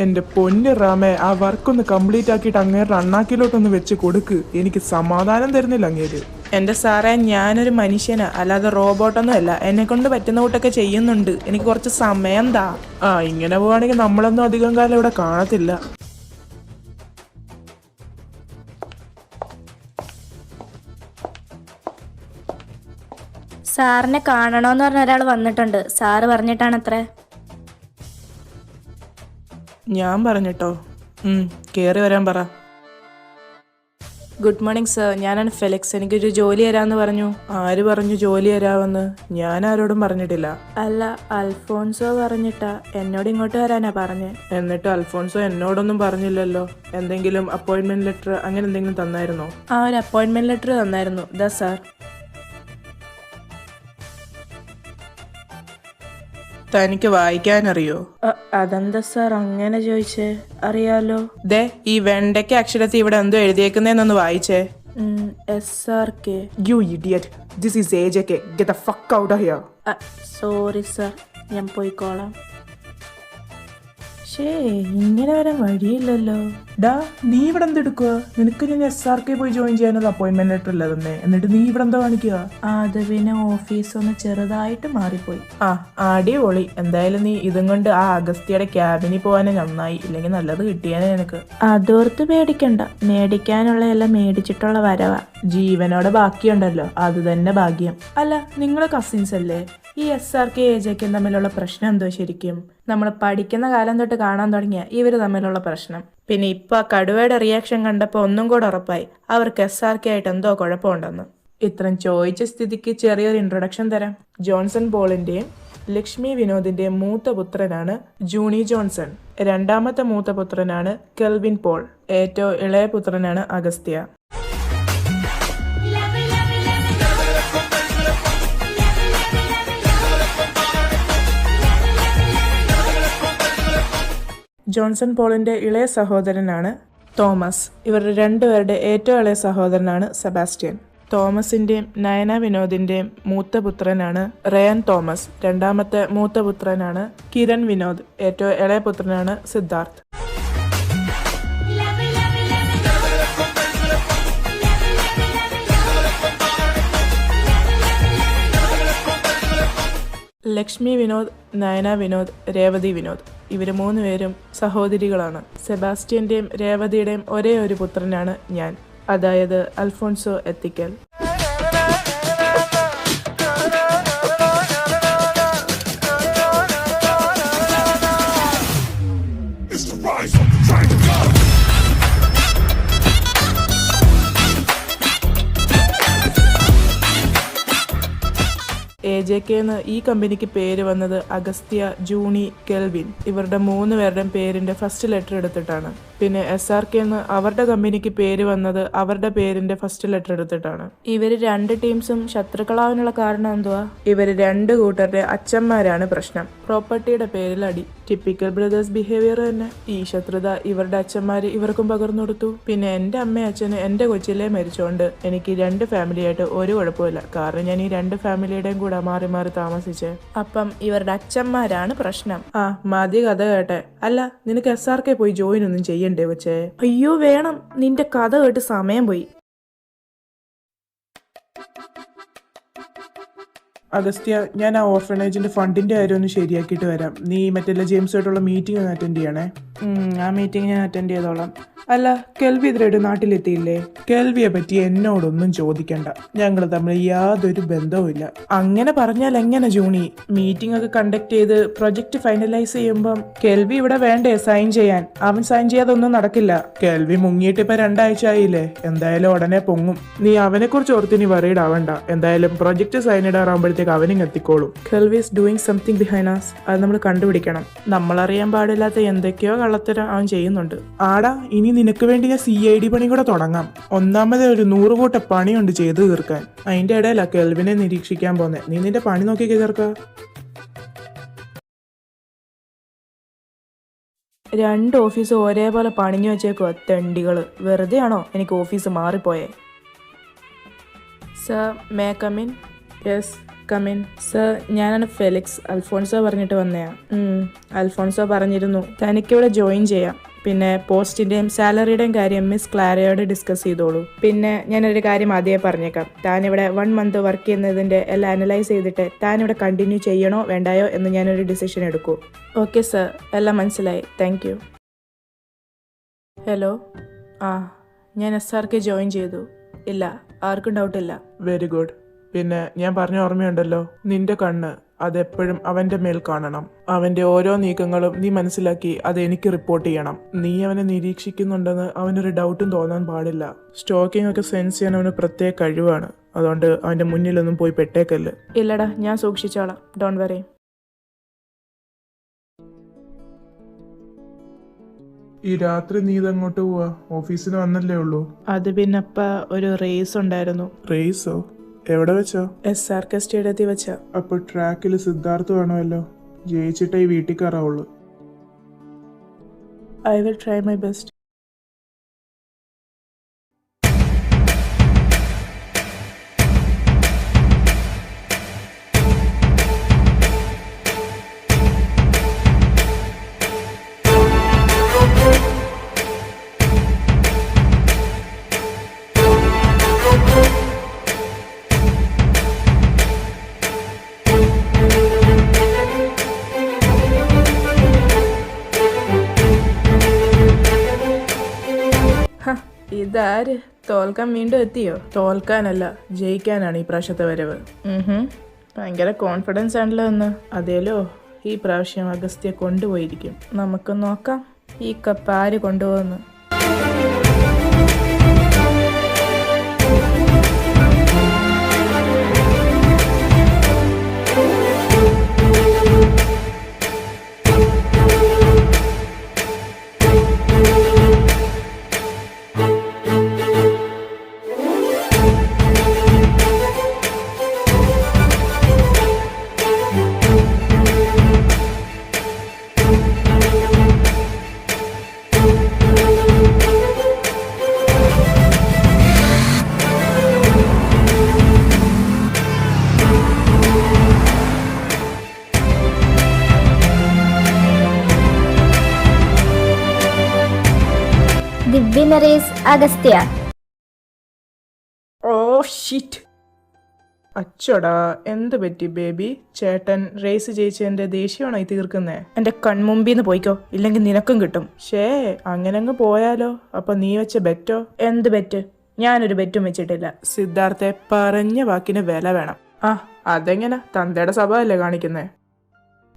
എന്റെ പൊന്ന് റാമേ, ആ വർക്കൊന്ന് കംപ്ലീറ്റ് ആക്കിയിട്ട് അങ്ങേരുടെ അണ്ണാക്കിലോട്ടൊന്ന് വെച്ച് കൊടുക്ക്. എനിക്ക് സമാധാനം തരുന്നില്ല അങ്ങേര്. എൻ്റെ സാറേ, ഞാനൊരു മനുഷ്യനാ, അല്ലാതെ റോബോട്ടൊന്നും അല്ല. എന്നെ കൊണ്ട് പറ്റുന്ന കൂട്ടൊക്കെ ചെയ്യുന്നുണ്ട്. എനിക്ക് കുറച്ച് സമയം താ. ഇങ്ങനെ പോവാണെങ്കിൽ നമ്മളൊന്നും അധികം കാലം ഇവിടെ കാണത്തില്ല. സാറിനെ കാണണമെന്ന് പറഞ്ഞ ഒരാൾ വന്നിട്ടുണ്ട്. സാറ് പറഞ്ഞിട്ടാണത്രേ. ഞാൻ പറഞ്ഞിട്ടോ? കയറി വരാൻ പറ. ഗുഡ് മോർണിംഗ് സർ, ഞാനാണ് ഫെലിക്സ്. എനിക്കൊരു ജോലി തരാമെന്ന് പറഞ്ഞു. ആര് പറഞ്ഞു ജോലി തരാമെന്ന്? ഞാൻ ആരോടും പറഞ്ഞിട്ടില്ല. അല്ല, അൽഫോൺസോ പറഞ്ഞിട്ടാ എന്നോട് ഇങ്ങോട്ട് വരാനാ പറഞ്ഞേ. എന്നിട്ട് അൽഫോൺസോ എന്നോടൊന്നും പറഞ്ഞില്ലല്ലോ. എന്തെങ്കിലും അപ്പോയിന്റ്മെന്റ് ലെറ്റർ അങ്ങനെ എന്തെങ്കിലും തന്നായിരുന്നോ? ഒരു അപ്പോയിന്റ്മെന്റ് ലെറ്റർ തന്നായിരുന്നു. ദാ സാർ. തനിക്ക് വായിക്കാനറിയോ? അതെന്താ സാർ അങ്ങനെ ചോദിച്ചേ? അറിയാലോ. ദേ, ഈ വെണ്ടയ്ക്ക് അക്ഷരത്തിൽ ഇവിടെ എന്തോ എഴുതിയേക്കുന്നേന്നൊന്ന് വായിച്ചേ. SRK. You idiot. This is AJK. Get the fuck out of here. Sorry sir, ഞാൻ പോയിക്കോളാം. ഇങ്ങനെ വരാൻ വഴിയില്ലല്ലോ. ഡാ, നീ ഇവിടെ എന്തെടുക്കുക? നിനക്ക് ഞാൻ SRK പോയി ജോയിൻ ചെയ്യാനുള്ള അപ്പോയിന്റ്മെന്റ് ലെറ്റർ അല്ല തന്നെ. എന്നിട്ട് നീ ഇവിടെ എന്താ കാണിക്കുക? അത് പിന്നെ ഓഫീസ് ഒന്ന് ചെറുതായിട്ട് മാറിപ്പോയി. അടിപൊളി. എന്തായാലും നീ ഇതും കൊണ്ട് ആ അഗസ്ത്യയുടെ ക്യാബിനിൽ പോകാനേ നന്നായി. ഇല്ലെങ്കിൽ നല്ലത് കിട്ടിയാനേ നിനക്ക്. അതോർത്ത് പേടിക്കണ്ട, മേടിക്കാനുള്ള എല്ലാം മേടിച്ചിട്ടുള്ള വരവാ. ജീവനോടെ ബാക്കിയുണ്ടല്ലോ, അത് തന്നെ ഭാഗ്യം. അല്ല, നിങ്ങള് കസിൻസ് അല്ലേ? ഈ SRK AJK തമ്മിലുള്ള പ്രശ്നം എന്തോ ശരിക്കും? നമ്മൾ പഠിക്കുന്ന കാലം തൊട്ട് കാണാൻ തുടങ്ങിയ ഇവര് തമ്മിലുള്ള പ്രശ്നം. പിന്നെ ഇപ്പൊ ആ കടുവയുടെ റിയാക്ഷൻ കണ്ടപ്പോൾ ഒന്നും കൂടെ ഉറപ്പായി അവർക്ക് SRK ആയിട്ട് എന്തോ കുഴപ്പമുണ്ടെന്ന്. ഇത്രയും ചോദിച്ച സ്ഥിതിക്ക് ചെറിയൊരു ഇൻട്രൊഡക്ഷൻ തരാം. ജോൺസൺ പോളിന്റെയും ലക്ഷ്മി വിനോദിന്റെയും മൂത്ത പുത്രനാണ് ജൂണി ജോൺസൺ. രണ്ടാമത്തെ മൂത്ത പുത്രനാണ് കെൽവിൻ പോൾ. ഏറ്റവും ഇളയ പുത്രനാണ് അഗസ്ത്യ. ജോൺസൺ പോളിന്റെ ഇളയ സഹോദരനാണ് തോമസ്. ഇവരുടെ രണ്ടുപേരുടെ ഏറ്റവും ഇളയ സഹോദരനാണ് സെബാസ്റ്റ്യൻ. തോമസിന്റെയും നയന വിനോദിന്റെയും മൂത്ത പുത്രനാണ് റയാൻ തോമസ്. രണ്ടാമത്തെ മൂത്ത പുത്രനാണ് കിരൺ വിനോദ്. ഏറ്റവും ഇളയ പുത്രനാണ് സിദ്ധാർത്ഥ്. ലക്ഷ്മി വിനോദ്, നയന വിനോദ്, രേവതി വിനോദ്, ഇവര് മൂന്നുപേരും സഹോദരികളാണ്. സെബാസ്റ്റ്യന്റെയും രേവതിയുടെയും ഒരേ ഒരു പുത്രനാണ് ഞാൻ, അതായത് അൽഫോൺസോ എത്തിക്കൽ. AJK എന്ന് ഈ കമ്പനിക്ക് പേര് വന്നത് അഗസ്ത്യ, ജൂണി, കെൽവിൻ ഇവരുടെ മൂന്ന് പേരുടെയും പേരിന്റെ ഫസ്റ്റ് ലെറ്റർ എടുത്തിട്ടാണ്. പിന്നെ SRK എന്ന് അവരുടെ കമ്പനിക്ക് പേര് വന്നത് അവരുടെ പേരിന്റെ ഫസ്റ്റ് ലെറ്റർ എടുത്തിട്ടാണ്. ഇവര് രണ്ട് ടീംസും ശത്രുക്കളാവാനുള്ള കാരണം എന്തുവാ? ഇവര് രണ്ട് കൂട്ടരുടെ അച്ഛന്മാരാണ് പ്രശ്നം. പ്രോപ്പർട്ടിയുടെ പേരിൽ അടി. ടിപ്പിക്കൽ ബ്രദേഴ്സ് ബിഹേവിയർ തന്നെ. ഈ ശത്രുത ഇവരുടെ അച്ഛന്മാര് ഇവർക്കും പകർന്നു കൊടുത്തു. പിന്നെ എന്റെ അമ്മയും അച്ഛന് എന്റെ കൊച്ചിലെ മരിച്ചോണ്ട് എനിക്ക് രണ്ട് ഫാമിലിയായിട്ട് ഒരു കുഴപ്പമില്ല. കാരണം ഞാൻ ഈ രണ്ട് ഫാമിലിയുടെയും കൂടെ മാറി മാറി താമസിച്ചേ. അപ്പം ഇവരുടെ അച്ഛന്മാരാണ് പ്രശ്നം. മതി കഥ കേട്ടെ. അല്ല, നിനക്ക് SRK പോയി ജോയിൻ ഒന്നും ചെയ്യണ്ടേ കൊച്ചേ? അയ്യോ വേണം, നിന്റെ കഥ കേട്ട് സമയം പോയി. അഗസ്ത്യ, ഞാൻ ആ ഓർഫനേജിന്റെ ഫണ്ടിന്റെ കാര്യം ഒന്ന് ശരിയാക്കിയിട്ട് വരാം. നീ മറ്റേ ജെയിംസുമായിട്ടുള്ള മീറ്റിംഗ് ഒന്ന് അറ്റൻഡ് ചെയ്യണേ. ആ മീറ്റിംഗ് ഞാൻ അറ്റൻഡ് ചെയ്തോളാം. അല്ല, കെൽവി ഇതിലായിട്ട് നാട്ടിലെത്തിയില്ലേ? കെൽവിയെ പറ്റി എന്നോടൊന്നും ചോദിക്കണ്ട. ഞങ്ങൾ തമ്മിൽ യാതൊരു ബന്ധവുമില്ല. അങ്ങനെ പറഞ്ഞാൽ എങ്ങനെ ജൂണി? മീറ്റിംഗ് ഒക്കെ കണ്ടക്ട് ചെയ്ത് പ്രൊജക്ട് ഫൈനലൈസ് ചെയ്യുമ്പം കെൽവി ഇവിടെ വേണ്ടേ സൈൻ ചെയ്യാൻ? അവൻ സൈൻ ചെയ്യാതെ ഒന്നും നടക്കില്ല. കെൽവി മുങ്ങിയിട്ട് ഇപ്പൊ 2 ആഴ്ച ആയില്ലേ. എന്തായാലും ഉടനെ പൊങ്ങും. നീ അവനെ കുറിച്ച് ഓർത്തിനി വറീഡ് ആവണ്ട. എന്തായാലും പ്രൊജക്ട് സൈൻ ഇടാറാകുമ്പോഴത്തേക്ക് അവനും എത്തിക്കോളും. കെൽവി is doing something behind us. അത് നമ്മൾ കണ്ടുപിടിക്കണം. നമ്മളറിയാൻ പാടില്ലാത്ത എന്തൊക്കെയോ കള്ളത്തരം അവൻ ചെയ്യുന്നുണ്ട്. ആടാ, ഇനി നിനക്ക് വേണ്ടി ഞാൻ CID പണി കൂടെ തുടങ്ങാം. ഒന്നാമത് ഒരു 100 കൂട്ട പണിയുണ്ട് ചെയ്തു തീർക്കാൻ. അതിന്റെ ഇടയിലാ കെൽവിനെ നിരീക്ഷിക്കാൻ പോന്നെ. നീ നിന്റെ പണി നോക്കിയൊക്കെ ചേർക്ക. 2 ഓഫീസ് ഒരേപോലെ പണിഞ്ഞു വെച്ചേക്കോ തെണ്ടികള്. വെറുതെ ആണോ എനിക്ക് ഓഫീസ് മാറിപ്പോയേ? Sir, may come in? Yes, come in. Sir, ഞാനാണ് ഫെലിക്സ്. അൽഫോൺസോ പറഞ്ഞിട്ട് വന്നയാ. അൽഫോൺസോ പറഞ്ഞിരുന്നു തനിക്കിവിടെ ജോയിൻ ചെയ്യാം. പിന്നെ പോസ്റ്റിന്റെയും സാലറിയുടെയും കാര്യം മിസ് ക്ലാരയോട് ഡിസ്കസ് ചെയ്തോളൂ. പിന്നെ ഞാനൊരു കാര്യം ആദ്യമേ പറഞ്ഞേക്കാം. താനിവിടെ 1 മന്ത് വർക്ക് ചെയ്യുന്നതിന്റെ എല്ലാം അനലൈസ് ചെയ്തിട്ട് താനിവിടെ കണ്ടിന്യൂ ചെയ്യണോ വേണ്ടായോ എന്ന് ഞാനൊരു ഡിസിഷൻ എടുക്കൂ. ഓക്കെ സർ, എല്ലാം മനസ്സിലായി. Thank you. ഹലോ. ഞാൻ SRK ജോയിൻ ചെയ്തു. ഇല്ല, ആർക്കും ഡൗട്ടില്ല. Very good. പിന്നെ ഞാൻ പറഞ്ഞ ഓർമ്മയുണ്ടല്ലോ, നിന്റെ കണ്ണ് അതെപ്പോഴും അവന്റെ മേൽ കാണണം. അവന്റെ ഓരോ നീക്കങ്ങളും നീ മനസ്സിലാക്കി അത് എനിക്ക് റിപ്പോർട്ട് ചെയ്യണം. നീ അവനെ നിരീക്ഷിക്കുന്നുണ്ടെന്ന് അവനൊരു ഡൗട്ടും തോന്നാൻ പാടില്ല. സ്റ്റോക്കിംഗ് ഒക്കെ സെൻസ് ചെയ്യാൻ അവന് പ്രത്യേക കഴിവാണ്. അതുകൊണ്ട് അവന്റെ മുന്നിലൊന്നും പോയി പെട്ടേക്കല്ല്. ഇല്ലടാ, ഞാൻ സൂക്ഷിച്ചോളാം. Don't worry. ഈ രാത്രി നീ ഇതങ്ങോട്ട് പോവാ? ഓഫീസിൽ വന്നല്ലേ ഉള്ളൂ. അത് പിന്നപ്പ ഒരു റേസ് ഉണ്ടായിരുന്നു. റേസോ? എവിടെ വെച്ചോ? SRK സ്റ്റേഡിയത്തിൽ വെച്ച. അപ്പൊ ട്രാക്കിൽ സിദ്ധാർത്ഥ വേണമല്ലോ. ജയിച്ചിട്ടേ ഈ വീട്ടിൽ കയറാവുള്ളൂ. I will try my best. ഇതാര്? തോൽക്കാൻ വീണ്ടും എത്തിയോ? തോൽക്കാനല്ല, ജയിക്കാനാണ് ഈ പ്രാവശ്യത്തെ വരവ്. ഭയങ്കര കോൺഫിഡൻസ് ആണല്ലോ എന്ന്. അതേലോ, ഈ പ്രാവശ്യം അഗസ്ത്യ കൊണ്ടുപോയിരിക്കും. നമുക്ക് നോക്കാം ഈ കപ്പ് ആര് കൊണ്ടുപോകുന്നു. The winner is Agastya. Oh shit. അച്ചോടാ, എന്ത് പറ്റി ബേബി? ചേട്ടൻ റേസ് ജയിച്ചതിന്റെ ദേഷ്യമാണോ ഈ തീർക്കുന്നേ? എന്റെ കൺമുമ്പിന്ന് പോയിക്കോ, ഇല്ലെങ്കിൽ നിനക്കും കിട്ടും. അങ്ങനെ അങ്ങ് പോയാലോ? അപ്പൊ നീ വെച്ച ബെറ്റോ? എന്ത് ബെറ്റ്? ഞാനൊരു ബെറ്റും വെച്ചിട്ടില്ല. സിദ്ധാർത്ഥെ, പറഞ്ഞ വാക്കിന് വില വേണം. അതെങ്ങനെ? തന്തയുടെ സഭ അല്ലേ കാണിക്കുന്നേ?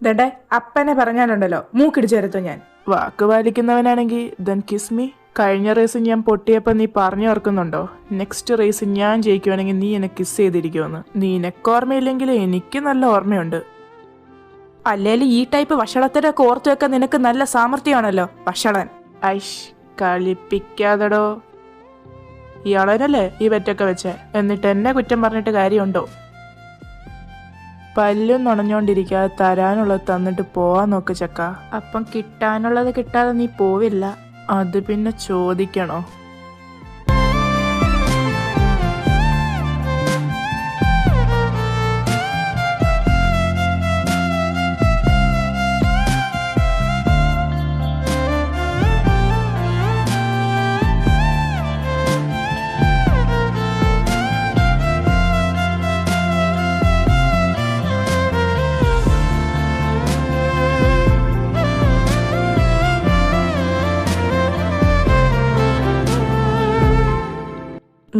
ദേ, അപ്പനെ പറഞ്ഞാലുണ്ടല്ലോ മൂക്കിടിച്ചെരുത്തു ഞാൻ. വാക്ക് പാലിക്കുന്നവനാണെങ്കിൽ ദെൻ കിസ് മീ. കഴിഞ്ഞ റേസ് ഞാൻ പൊട്ടിയപ്പോൾ നീ പറഞ്ഞു ഓർക്കുന്നുണ്ടോ? നെക്സ്റ്റ് റേസ് ഞാൻ ജയിക്കുവാണെങ്കിൽ നീ എന്നെ കിസ് ചെയ്തിരിക്കുമെന്ന്. നിനക്ക് ഓർമ്മയില്ലെങ്കിൽ എനിക്ക് നല്ല ഓർമ്മയുണ്ട്. അല്ലേലും ഈ ടൈപ്പ് വഷളത്തിനൊക്കെ ഓർത്തു വെക്കാൻ നിനക്ക് നല്ല സാമർഥ്യമാണല്ലോ, വഷളൻ. ഐഷ്, കളിപ്പിക്കാതടോ. ഇയാളനല്ലേ ഈ ബെറ്റൊക്കെ വെച്ചേ? എന്നിട്ട് എന്നെ കുറ്റം പറഞ്ഞിട്ട് കാര്യമുണ്ടോ? പല്ലും നുണഞ്ഞോണ്ടിരിക്കാതെ തരാനുള്ളത് തന്നിട്ട് പോവാൻ നോക്ക് ചക്ക. അപ്പം കിട്ടാനുള്ളത് കിട്ടാതെ നീ പോവില്ല. അത് പിന്നെ ചോദിക്കണോ?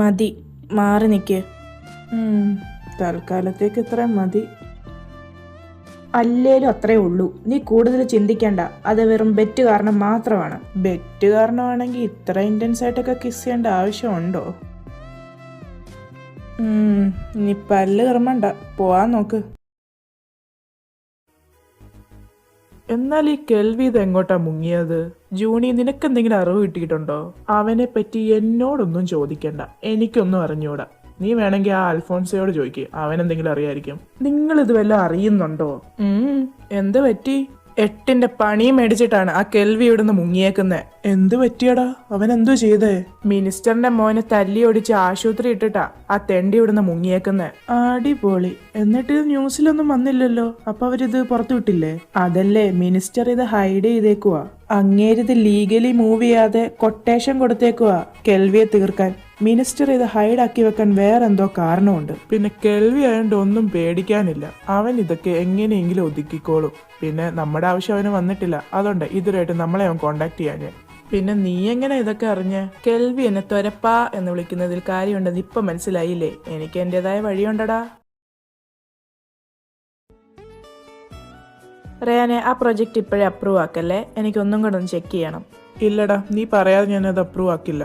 മതി, മാറി നിൽക്ക്. തൽക്കാലത്തേക്ക് ഇത്ര മതി. അല്ലേലും അത്രേ ഉള്ളൂ. നീ കൂടുതൽ ചിന്തിക്കണ്ട. അത് വെറും ബെറ്റ് കാരണം മാത്രമാണ്. ബെറ്റ് കാരണമാണെങ്കിൽ ഇത്ര ഇന്റൻസ് ആയിട്ടൊക്കെ കിസ് ചെയ്യേണ്ട ആവശ്യമുണ്ടോ? നീ പല്ല് കർമ്മണ്ട, പോവാൻ നോക്ക്. എന്നാൽ ഈ കെൽവി ഇത് എങ്ങോട്ടാ മുങ്ങിയത്? ജൂണി, നിനക്കെന്തെങ്കിലും അറിവ് കിട്ടിയിട്ടുണ്ടോ? അവനെ പറ്റി എന്നോടൊന്നും ചോദിക്കണ്ട, എനിക്കൊന്നും അറിഞ്ഞൂടാ. നീ വേണമെങ്കിൽ ആ അൽഫോൺസയോട് ചോദിക്കുക, അവനെന്തെങ്കിലും അറിയായിരിക്കും. നിങ്ങൾ ഇത് വല്ലതും അറിയുന്നുണ്ടോ? എന്ത് പറ്റി? 8ന്റെ പണിയും മേടിച്ചിട്ടാണ് ആ കെൽവി ഇവിടുന്ന് മുങ്ങിയേക്കുന്നത്. എന്ത് പറ്റിയടാ? അവൻ എന്തോ ചെയ്തേ? മിനിസ്റ്ററിന്റെ മോനെ തല്ലി ഒടിച്ച് ആശുപത്രി ഇട്ടിട്ടാ ആ തെണ്ടി ഇവിടുന്ന് മുങ്ങിയേക്കുന്നത്. അടിപൊളി. എന്നിട്ട് ഇത് ന്യൂസിലൊന്നും വന്നില്ലല്ലോ. അപ്പൊ അവരിത് പുറത്തു വിട്ടില്ലേ? അതല്ലേ, മിനിസ്റ്റർ ഇത് ഹൈഡ് ചെയ്തേക്കുവാ. അങ്ങേരിത് ലീഗലി മൂവ് ചെയ്യാതെ കൊട്ടേഷൻ കൊടുത്തേക്കുവാ കെൽവിയെ തീർക്കാൻ. മിനിസ്റ്റർ ഇത് ഹൈഡാക്കി വെക്കാൻ വേറെന്തോ കാരണമുണ്ട്. പിന്നെ കെൽവി ആയതുകൊണ്ട് ഒന്നും പേടിക്കാനില്ല. അവൻ ഇതൊക്കെ എങ്ങനെയെങ്കിലും ഒതുക്കിക്കോളും. പിന്നെ നമ്മുടെ ആവശ്യം അവന് വന്നിട്ടില്ല. അതുകൊണ്ട് ഇതുവരെയായിട്ട് നമ്മളെ അവൻ കോണ്ടാക്ട് ചെയ്യാൻ. പിന്നെ നീ എങ്ങനെ ഇതൊക്കെ അറിഞ്ഞ്? കെൽവി എന്നെ തൊരപ്പാ എന്ന് വിളിക്കുന്നതിൽ കാര്യമുണ്ടെന്ന് ഇപ്പൊ മനസ്സിലായില്ലേ? എനിക്ക് എന്റേതായ വഴിയുണ്ടടാ. റയാനെ, ആ പ്രൊജക്റ്റ് ഇപ്പോഴേ അപ്രൂവ് ആക്കല്ലേ. എനിക്കൊന്നും കൂടെ ഒന്ന് ചെക്ക് ചെയ്യണം. ഇല്ലടാ, നീ പറയാതെ ഞാനത് അപ്രൂവ് ആക്കില്ല.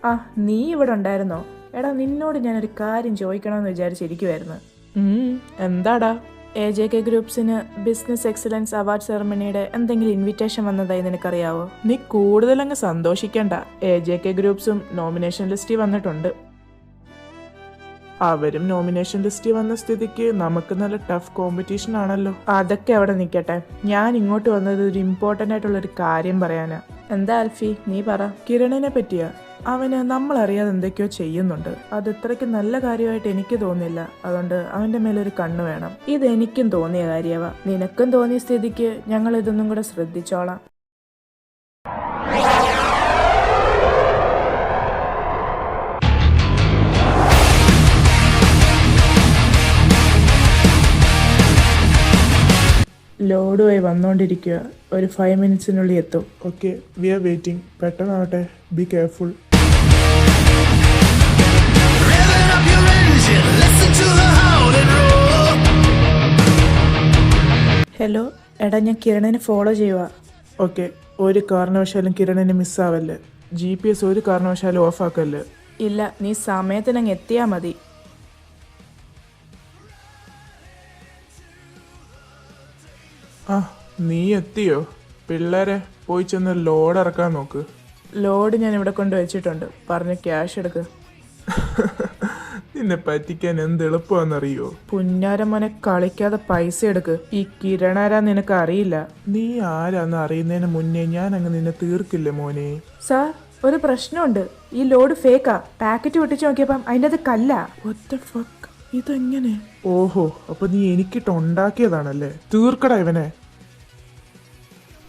ആ, നീ ഇവിടെ ഉണ്ടായിരുന്നോ? എടാ, നിന്നോട് ഞാനൊരു കാര്യം ചോദിക്കണമെന്ന് വിചാരിച്ചിരിക്കുമായിരുന്നു. എന്താടാ? AJK ഗ്രൂപ്പ്സിന് ബിസിനസ് എക്സലൻസ് അവാർഡ് സെറമണിയുടെ എന്തെങ്കിലും ഇൻവിറ്റേഷൻ വന്നതായി നിനക്കറിയാവോ? നീ കൂടുതലങ്ങ് സന്തോഷിക്കണ്ട. AJK ഗ്രൂപ്പ്സും നോമിനേഷൻ ലിസ്റ്റിൽ വന്നിട്ടുണ്ട്. അവരും നോമിനേഷൻ ലിസ്റ്റിൽ വന്ന സ്ഥിതിക്ക് നമുക്ക് നല്ല ടഫ് കോമ്പറ്റീഷൻ ആണല്ലോ. അതൊക്കെ അവിടെ നിൽക്കട്ടെ. ഞാൻ ഇങ്ങോട്ട് വന്നത് ഒരു ഇമ്പോർട്ടൻ്റ് ആയിട്ടുള്ളൊരു കാര്യം പറയാനാ. എന്താ ആൽഫി, നീ പറ. കിരണിനെ പറ്റിയാ. അവന് നമ്മളറിയാതെ എന്തൊക്കെയോ ചെയ്യുന്നുണ്ട്. അത് ഇത്രയ്ക്ക് നല്ല കാര്യമായിട്ട് എനിക്ക് തോന്നില്ല. അതുകൊണ്ട് അവന്റെ മേലൊരു കണ്ണ് വേണം. ഇതെനിക്കും തോന്നിയ കാര്യവാ. നിനക്കും തോന്നിയ സ്ഥിതിക്ക് ഞങ്ങൾ ഇതൊന്നും കൂടെ ശ്രദ്ധിച്ചോളാം. ലോഡുമായി വന്നോണ്ടിരിക്കുക. ഒരു 5 മിനിറ്റ്സിനുള്ളിൽ എത്തും. Okay, we are waiting. പെട്ടെന്നാവട്ടെ. Be careful. ഹലോ, എടാ, ഞാൻ കിരണിനെ ഫോളോ ചെയ്യുക. ഓക്കെ, ഒരു കാരണവശാലും കിരണിനെ മിസ്സാവല്ലേ. GPS ഒരു കാരണവശാലും ഓഫാക്കല്ലേ. ഇല്ല, നീ സമയത്തിനങ്ങ് എത്തിയാൽ മതി. ആ, നീ എത്തിയോ? പിള്ളേരെ പോയി ചെന്ന് ലോഡ് ഇറക്കാൻ നോക്ക്. ലോഡ് ഞാൻ ഇവിടെ കൊണ്ട് വെച്ചിട്ടുണ്ട്. പറഞ്ഞ് ക്യാഷ് എടുക്ക്. നിന്നെ പറ്റിക്കാൻ എന്ത് എളുപ്പമാണെന്നറിയോ? പുന്നാരമോനെ, കളിക്കാതെ പൈസ എടുക്ക്. ഈ കിരണാരാ നിനക്ക് അറിയില്ല. നീ ആരാന്ന് അറിയുന്നതിന് മുന്നേ ഞാൻ അങ്ങ് നിന്നെ തീർക്കില്ലേ മോനെ. സാർ, ഒരു പ്രശ്നമുണ്ട്. ഈ ലോഡ് ഫേക്കാ. പാക്കറ്റ് പൊട്ടിച്ച് നോക്കിയപ്പം അതിൻ്റെ അത് കല്ല. What the fuck? ഇതെങ്ങനെ? ഓഹോ, അപ്പൊ നീ എനിക്കിട്ട് ഉണ്ടാക്കിയതാണല്ലേ. തീർക്കടാ ഇവനെ.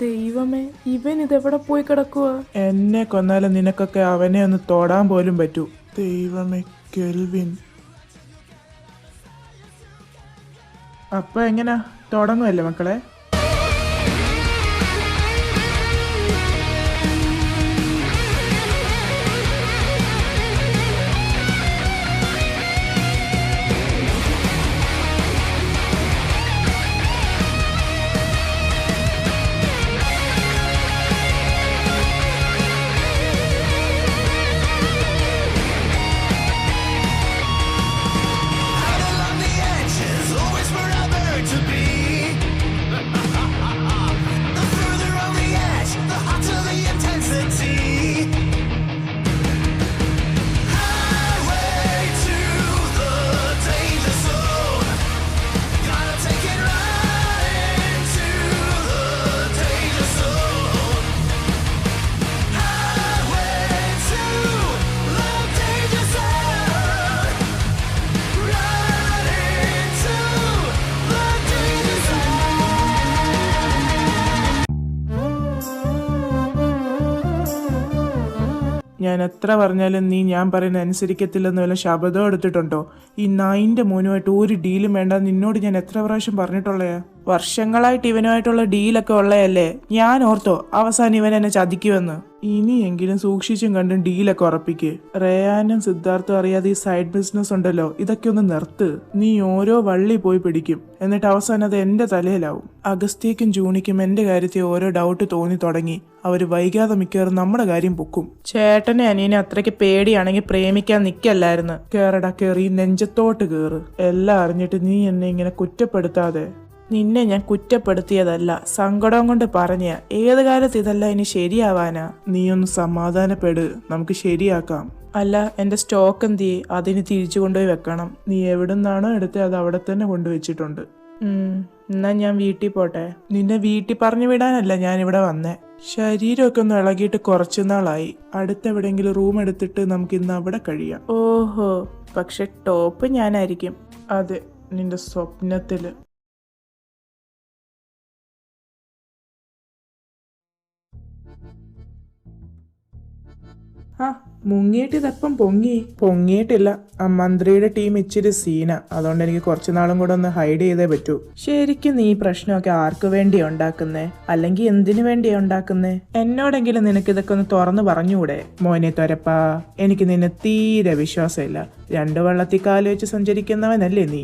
ദൈവമേ, ഇവൻ ഇതെവിടെ പോയി കിടക്കുക? എന്നെ കൊന്നാലും നിനക്കൊക്കെ അവനെ ഒന്ന് തൊടാൻ പോലും പറ്റൂ. ദൈവമേ, കെൽവിൻ. അപ്പൊ എങ്ങനാ, തുടങ്ങുമല്ലേ മക്കളെ? ഞാൻ എത്ര പറഞ്ഞാലും നീ ഞാൻ പറയുന്ന അനുസരിക്കത്തില്ലെന്ന് വല്ല ശബ്ദം എടുത്തിട്ടുണ്ടോ? ഈ നായിൻ്റെ മോനുമായിട്ട് ഒരു ഡീലും വേണ്ട നിന്നോട് ഞാൻ എത്ര പ്രാവശ്യം പറഞ്ഞിട്ടുള്ളയാ? വർഷങ്ങളായിട്ട് ഇവനുമായിട്ടുള്ള ഡീലൊക്കെ ഉള്ളയല്ലേ. ഞാൻ ഓർത്തോ അവസാനം ഇവൻ എന്നെ ചതിക്കുമെന്ന്. ഇനിയെങ്കിലും സൂക്ഷിച്ചും കണ്ടും ഡീലൊക്കെ ഉറപ്പിക്ക്. റയാനും സിദ്ധാർത്ഥും അറിയാതെ ഈ സൈഡ് ബിസിനസ് ഉണ്ടല്ലോ, ഇതൊക്കെ ഒന്ന് നിർത്ത്. നീ ഓരോ വള്ളി പോയി പിടിക്കും, എന്നിട്ട് അവസാനം അത് എന്റെ തലയിലാവും. അഗസ്ത്യക്കും ജൂണിക്കും എന്റെ കാര്യത്തിൽ ഓരോ ഡൗട്ട് തോന്നി തുടങ്ങി. അവര് വൈകാതെ മിക്കവാറും നമ്മുടെ കാര്യം പൊക്കും. ചേട്ടനെ അനിയനെ അത്രയ്ക്ക് പേടിയാണെങ്കിൽ പ്രേമിക്കാൻ നിക്കല്ലായിരുന്നു. കേറടാ, കേറി നെഞ്ചത്തോട്ട് കേറ്. എല്ലാം അറിഞ്ഞിട്ട് നീ എന്നെ ഇങ്ങനെ കുറ്റപ്പെടുത്താതെ. നിന്നെ ഞാൻ കുറ്റപ്പെടുത്തിയതല്ല, സങ്കടം കൊണ്ട് പറഞ്ഞ. ഏത് കാലത്ത് ഇതല്ല ഇനി ശരിയാവാനാ? നീ ഒന്ന് സമാധാനപ്പെട്, നമുക്ക് ശരിയാക്കാം. അല്ല എൻ്റെ സ്റ്റോക്ക് എന്ത് ചെയ്യേ? അതിന് തിരിച്ചു കൊണ്ടുപോയി വെക്കണം. നീ എവിടെ നിന്നാണോ എടുത്തത് അത് അവിടെ തന്നെ കൊണ്ടുവച്ചിട്ടുണ്ട്. എന്നാ ഞാൻ വീട്ടിൽ പോട്ടെ. നിന്നെ വീട്ടിൽ പറഞ്ഞു വിടാനല്ല ഞാൻ ഇവിടെ വന്നേ. ശരീരമൊക്കെ ഒന്ന് ഇളകിയിട്ട് കുറച്ചു നാളായി. അടുത്തെവിടെയെങ്കിലും റൂം എടുത്തിട്ട് നമുക്ക് ഇന്ന് അവിടെ കഴിയാം. ഓഹോ, പക്ഷെ ടോപ്പ് ഞാനായിരിക്കും. അതെ, നിന്റെ സ്വപ്നത്തില്. ആ മുങ്ങിയിട്ട് ഇതപ്പം പൊങ്ങിയിട്ടില്ല. ആ മന്ത്രിയുടെ ടീം ഇച്ചിരി സീന. അതുകൊണ്ട് എനിക്ക് കുറച്ചു നാളും കൂടെ ഒന്ന് ഹൈഡ് ചെയ്തേ പറ്റൂ. ശരിക്കും നീ പ്രശ്നമൊക്കെ ആർക്കു വേണ്ടിയാ ഉണ്ടാക്കുന്നേ? അല്ലെങ്കിൽ എന്തിനു വേണ്ടിയാ ഉണ്ടാക്കുന്നേ? എന്നോടെങ്കിലും നിനക്ക് ഇതൊക്കെ ഒന്ന് തുറന്നു പറഞ്ഞുകൂടെ? മോനെ തൊരപ്പാ, എനിക്ക് നിന്നെ തീരെ വിശ്വാസമില്ല. 2 വള്ളത്തിൽ കാല് വെച്ച് സഞ്ചരിക്കുന്നവനല്ലേ നീ?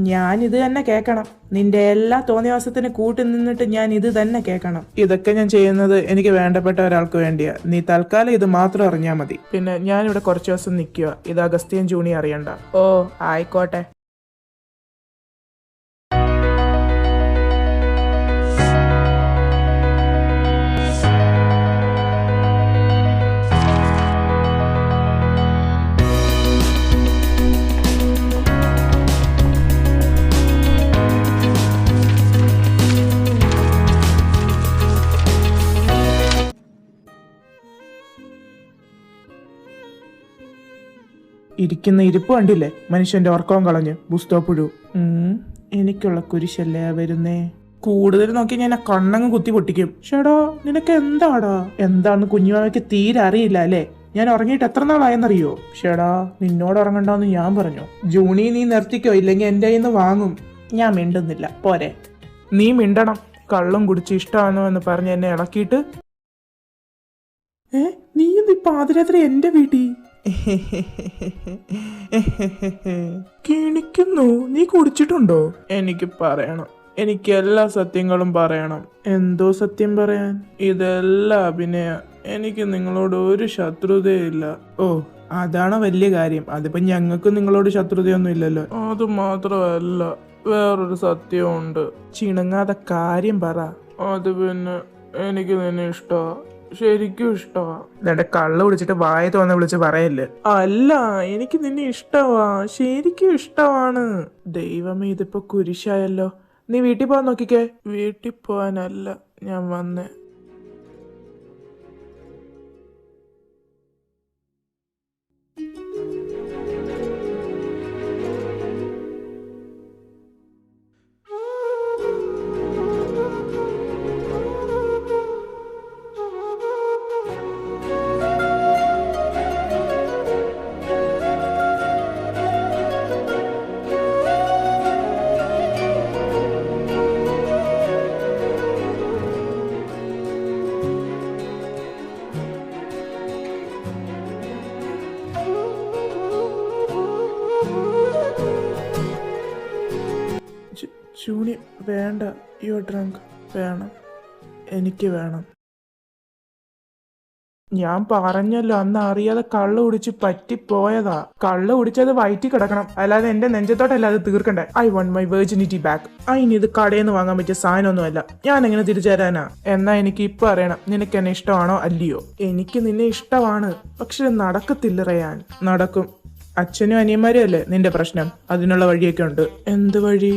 ഞാനിത് തന്നെ കേൾക്കണം. നിന്റെ എല്ലാ തോന്നിവാസത്തിന് കൂട്ടി നിന്നിട്ട് ഞാൻ ഇത് തന്നെ കേൾക്കണം. ഇതൊക്കെ ഞാൻ ചെയ്യുന്നത് എനിക്ക് വേണ്ടപ്പെട്ട ഒരാൾക്ക് വേണ്ടിയാ. നീ തൽക്കാലം ഇത് മാത്രം അറിഞ്ഞാൽ മതി. പിന്നെ ഞാനിവിടെ കുറച്ച് ദിവസം നിൽക്കുക. ഇത് അഗസ്ത്യൻ ജൂണി അറിയണ്ട. ഓ ആയിക്കോട്ടെ. ഇരിക്കുന്ന ഇരിപ്പ് കണ്ടില്ലേ? മനുഷ്യന്റെ ഉറക്കവും കളഞ്ഞ് പുസ്തകപ്പുഴു. എനിക്കുള്ള കുരിശല്ലേ വരുന്നേ. കൂടുതൽ നോക്കി ഞാൻ കണ്ണങ്ങ് കുത്തി പൊട്ടിക്കും. ഷേടോ, നിനക്ക് എന്താടാ? എന്താന്ന് കുഞ്ഞുമാമയ്ക്ക് തീരെ അറിയില്ല അല്ലേ? ഞാൻ ഉറങ്ങിയിട്ട് എത്ര നാളായെന്നറിയോ? ഷേടാ, നിന്നോട് ഉറങ്ങണ്ടെന്ന് ഞാൻ പറഞ്ഞു. ജൂണി നീ നിർത്തിക്കോ, ഇല്ലെങ്കിൽ എന്റെ കയ്യിൽ നിന്ന് വാങ്ങും. ഞാൻ മിണ്ടുന്നില്ല, പോരെ? നീ മിണ്ടണം. കള്ളും കുടിച്ച് ഇഷ്ടമാണോ എന്ന് പറഞ്ഞ് എന്നെ ഇളക്കിയിട്ട്. നീ എന്ത് പാതിരാത്രി എന്റെ വീട്ടിൽ കിണിക്കുന്നു? നീ കുടിച്ചിട്ടുണ്ടോ? എനിക്ക് പറയണം. എനിക്ക് എല്ലാ സത്യങ്ങളും പറയണം. എന്തോ സത്യം പറയാൻ? ഇതെല്ലാം അഭിനയ. എനിക്ക് നിങ്ങളോട് ഒരു ശത്രുതയില്ല. ഓ, അതാണ് വലിയ കാര്യം. അതിപ്പോ ഞങ്ങൾക്ക് നിങ്ങളോട് ശത്രുതയൊന്നും ഇല്ലല്ലോ. അത് മാത്രമല്ല, വേറൊരു സത്യമുണ്ട്. ചിണങ്ങാതെ കാര്യം പറ. അത് പിന്നെ എനിക്ക് നിന്നെ ഇഷ്ടമാ. ശരിക്കും ഇഷ്ടമാ. നിന്റെ കള്ള് കുടിച്ചിട്ട് വായ തോന്നെ വിളിച്ച് പറയല്ലേ. അല്ല, എനിക്ക് നിന്നെ ഇഷ്ടമാ. ശരിക്കും ഇഷ്ടമാണ്. ദൈവമേ, ഇതിപ്പോ കുരിശായല്ലോ. നീ വീട്ടിൽ പോവാൻ നോക്കിക്കേ. വീട്ടിൽ പോവാനല്ല ഞാൻ വന്നേ. ജൂണി, വേണ്ട. You are drunk. വേണം, എനിക്ക് വേണം. ഞാൻ പറഞ്ഞല്ലോ, അന്ന് അറിയാതെ കള്ളു കുടിച്ച് പറ്റിപ്പോയതാ. കള്ളു കുടിച്ചത് വയറ്റി കിടക്കണം, അല്ലാതെ എന്റെ നെഞ്ചത്തോട്ടല്ല അത് തീർക്കണ്ടേ. I want my virginity back. ഇനി ഇത് കടയിൽ നിന്ന് വാങ്ങാൻ പറ്റിയ സാധനമൊന്നുമല്ല. ഞാൻ എങ്ങനെ തിരിച്ചു തരാനാ? എന്നാ എനിക്ക് ഇപ്പൊ അറിയണം, നിനക്ക് എന്നെ ഇഷ്ടമാണോ അല്ലയോ? എനിക്ക് നിന്നെ ഇഷ്ടമാണ്, പക്ഷെ നടക്കത്തില്ല റയാൻ. നടക്കും. അച്ഛനും അനിയന്മാരും അല്ലേ നിന്റെ പ്രശ്നം. അതിനുള്ള വഴിയൊക്കെ ഉണ്ട്. എന്ത് വഴി?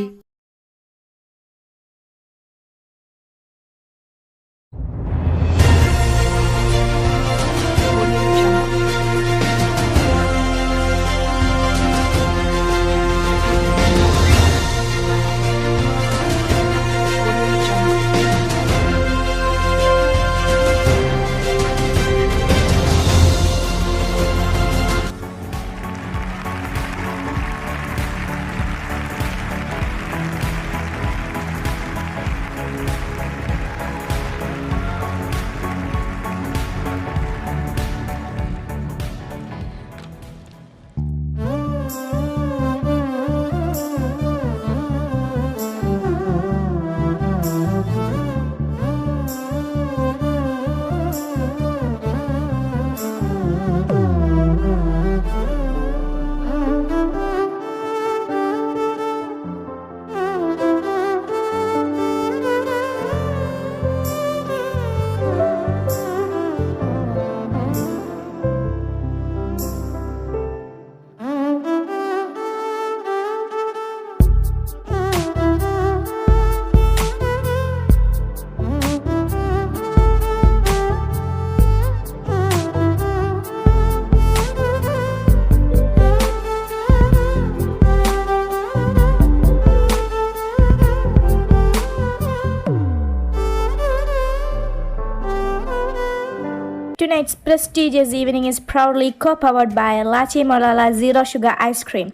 Tonight's prestigious evening is proudly co-powered by Latte Molala Zero Sugar Ice Cream,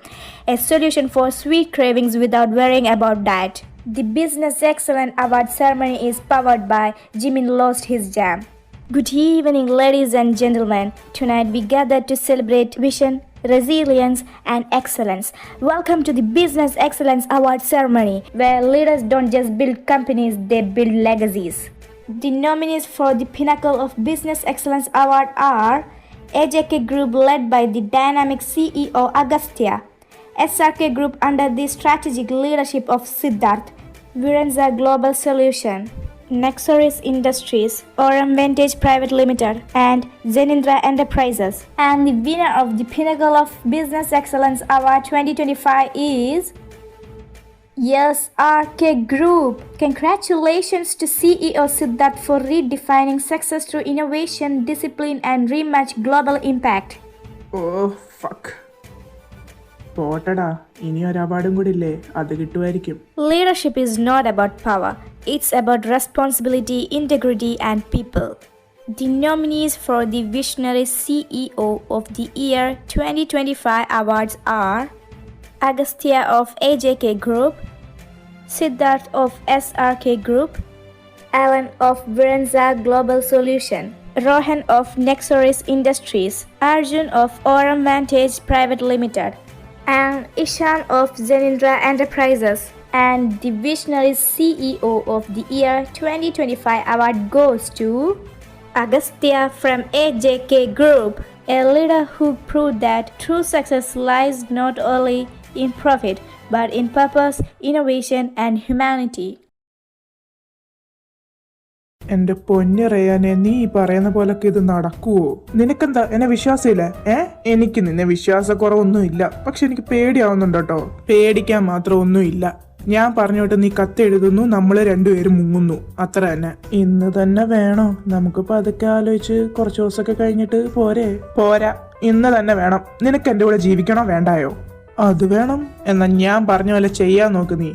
a solution for sweet cravings without worrying about diet. The Business Excellence Award ceremony is powered by Jimin Lost His Jam. Good evening, ladies and gentlemen. Tonight we gather to celebrate vision, resilience, and excellence. Welcome to the Business Excellence Award ceremony, where leaders don't just build companies, they build legacies. The nominees for the Pinnacle of Business Excellence Award are AJK Group led by the dynamic CEO Agastya, SRK Group under the strategic leadership of Siddharth, Virenza Global Solution, Nexoris Industries, Aurum Vantage Private Limited, and Zenindra Enterprises. And the winner of the Pinnacle of Business Excellence Award 2025 is SRK Group. Congratulations to CEO Siddharth for redefining success through innovation, discipline, and rematch global impact. Oh fuck പോട്ടടാ, ഇനി ഒരു അവാർഡും കൂടി ഇല്ലേ, അത് കിട്ടുമായിരിക്കും. Leadership is not about power, it's about responsibility, integrity, and people. The nominees for the Visionary CEO of the Year 2025 awards are Agastya of AJK Group, Siddharth of SRK Group, Alan of Virenza Global Solution, Rohan of Nexoris Industries, Arjun of Aurum Vantage Private Limited, and Ishan of Zenindra Enterprises. And the Visionary CEO of the Year 2025 award goes to Agastya from AJK Group, a leader who proved that true success lies not only in profit but in purpose, innovation, and humanity. എന്റെ പൊന്നു റയാനെ, നീ ഈ പറയുന്ന പോലൊക്കെ ഇത് നടക്കുവോ? നിനക്കെന്താ എന്നെ വിശ്വാസമില്ല? എനിക്ക് നിന്നെ വിശ്വാസക്കുറവൊന്നും ഇല്ല, പക്ഷെ എനിക്ക് പേടിയാവുന്നുണ്ട് കേട്ടോ. പേടിക്കാൻ മാത്രം ഒന്നുമില്ല. ഞാൻ പറഞ്ഞോട്ട് നീ കത്തെഴുതുന്നു, നമ്മള് രണ്ടുപേരും മുങ്ങുന്നു, അത്ര തന്നെ. ഇന്ന് തന്നെ വേണോ? നമുക്കിപ്പോ അതൊക്കെ ആലോചിച്ച് കുറച്ച് ദിവസമൊക്കെ കഴിഞ്ഞിട്ട് പോരെ? പോരാ, ഇന്ന് തന്നെ വേണം. നിനക്ക് എന്റെ കൂടെ ജീവിക്കണോ വേണ്ടായോ? അത് വേണം. എന്നാ ഞാൻ പറഞ്ഞ പോലെ ചെയ്യാൻ നോക്ക് നീ.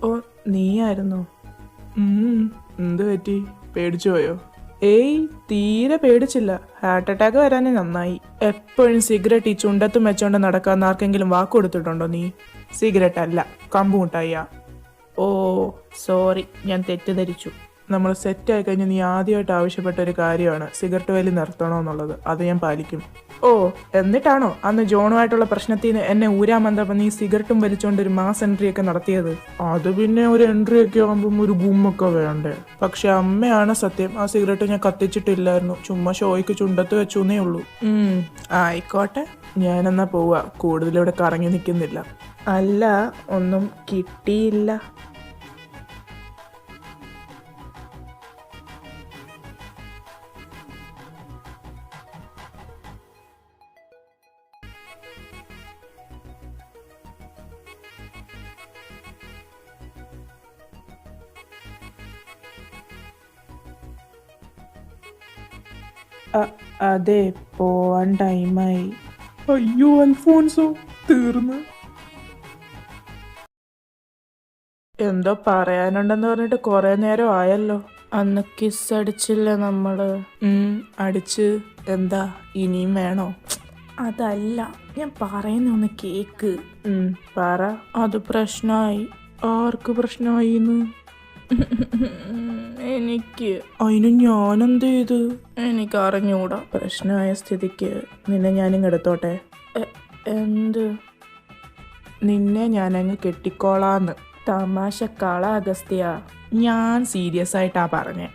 ഓ, നീയായിരുന്നോ? എന്ത് പറ്റി? പേടിച്ചു പോയോ? ഏയ്, തീരെ പേടിച്ചില്ല. ഹാർട്ട് അറ്റാക്ക് വരാനേ നന്നായി. എപ്പോഴും സിഗരറ്റ് ഈ ചുണ്ടത്തും വെച്ചോണ്ട് നടക്കാന്ന് ആർക്കെങ്കിലും വാക്ക് കൊടുത്തിട്ടുണ്ടോ നീ? സിഗരറ്റ് അല്ല, കമ്പുമുട്ടായിയാ. ഓ സോറി, ഞാൻ തെറ്റിദ്ധരിച്ചു. നമ്മൾ സെറ്റായി കഴിഞ്ഞ് നീ ആദ്യമായിട്ട് ആവശ്യപ്പെട്ട ഒരു കാര്യമാണ് സിഗരറ്റ് വലി നിർത്തണമെന്നുള്ളത്. അത് ഞാൻ പാലിക്കും. ഓ, എന്നിട്ടാണോ അന്ന് ജോണുമായിട്ടുള്ള പ്രശ്നത്തിൽ നിന്ന് എന്നെ ഊരാൻ വന്നപ്പോൾ നീ സിഗരറ്റും വലിച്ചോണ്ട് ഒരു മാസ് എൻട്രി ഒക്കെ നടത്തിയത്? അത് പിന്നെ ഒരു എൻട്രി ഒക്കെ ആകുമ്പം ഒരു ഗുമ്മൊക്കെ വേണ്ടേ? പക്ഷെ അമ്മയാണ് സത്യം, ആ സിഗരറ്റ് ഞാൻ കത്തിച്ചിട്ടില്ലായിരുന്നു, ചുമ്മാ ഷോയ്ക്ക് ചുണ്ടത്ത് വെച്ചേ ഉള്ളൂ. ആയിക്കോട്ടെ, ഞാനെന്നാ പോവാ. കൂടുതലിവിടെ കറങ്ങി നിൽക്കുന്നില്ല. അല്ല, ഒന്നും കിട്ടിയില്ല. അതെ, പോവാൻ ടൈമായി. അയ്യോ അൽഫോൺസോ, തീർന്ന്. എന്തോ പറയാനുണ്ടെന്ന് പറഞ്ഞിട്ട് കുറെ നേരം ആയല്ലോ. അന്ന് കിസ് അടിച്ചില്ല നമ്മള്? അടിച്ച്. എന്താ ഇനിയും വേണോ? അതല്ല, ഞാൻ പറയുന്ന ഒന്ന് കേക്ക്. പറ. അത് പ്രശ്നമായി. ആർക്ക് പ്രശ്നമായിന്ന്? എനിക്ക്. അതിന് ഞാനെന്ത് ചെയ്ത്? എനിക്ക് അറിഞ്ഞൂടാ. പ്രശ്നമായ സ്ഥിതിക്ക് നിന്നെ ഞാനിങ്ങെടുത്തോട്ടെ. എന്ത്? നിന്നെ ഞാനങ്ങ് കെട്ടിക്കോളാന്ന്. തമാശക്കാള അഗസ്ത്യ, ഞാൻ സീരിയസ് ആയിട്ടാ പറഞ്ഞേ.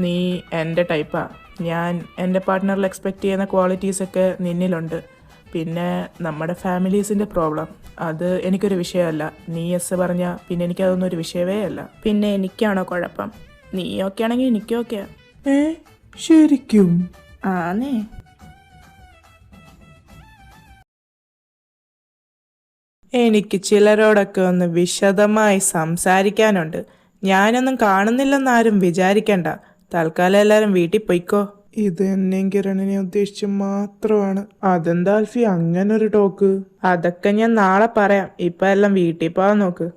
നീ എൻ്റെ ടൈപ്പാ. ഞാൻ എൻ്റെ പാർട്ട്ണറിൽ എക്സ്പെക്റ്റ് ചെയ്യുന്ന ക്വാളിറ്റീസൊക്കെ നിന്നിലുണ്ട്. പിന്നെ നമ്മുടെ ഫാമിലീസിൻ്റെ പ്രോബ്ലം, അത് എനിക്കൊരു വിഷയമല്ല. നീ യെസ് പറഞ്ഞാൽ പിന്നെ എനിക്കതൊന്നും ഒരു വിഷയമേ അല്ല. പിന്നെ എനിക്കാണോ കുഴപ്പം? നീ ഓക്കെ ആണെങ്കിൽ എനിക്കും ഓക്കെയാ. ശരിക്കും? ആന്നേ. എനിക്ക് ചിലരോടൊക്കെ ഒന്ന് വിശദമായി സംസാരിക്കാനുണ്ട്. ഞാനൊന്നും കാണുന്നില്ലെന്നാരും വിചാരിക്കണ്ട. തൽക്കാലം എല്ലാരും വീട്ടിൽ പൊയ്ക്കോ. ഇത് എന്നെയും കിരണിനെ ഉദ്ദേശിച്ച് മാത്രമാണ്. അതെന്താ ആൽഫി അങ്ങനൊരു ടോക്ക്? അതൊക്കെ ഞാൻ നാളെ പറയാം. ഇപ്പൊ എല്ലാം വീട്ടിൽ പോവാൻ നോക്ക്.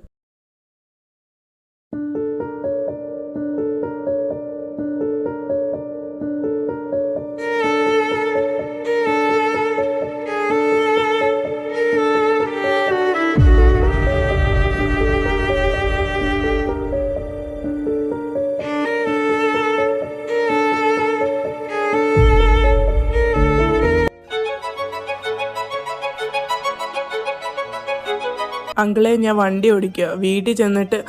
അങ്കിളെ ഞാൻ വണ്ടി ഓടിക്കുക. വീട്ടിൽ ചെന്നിട്ട്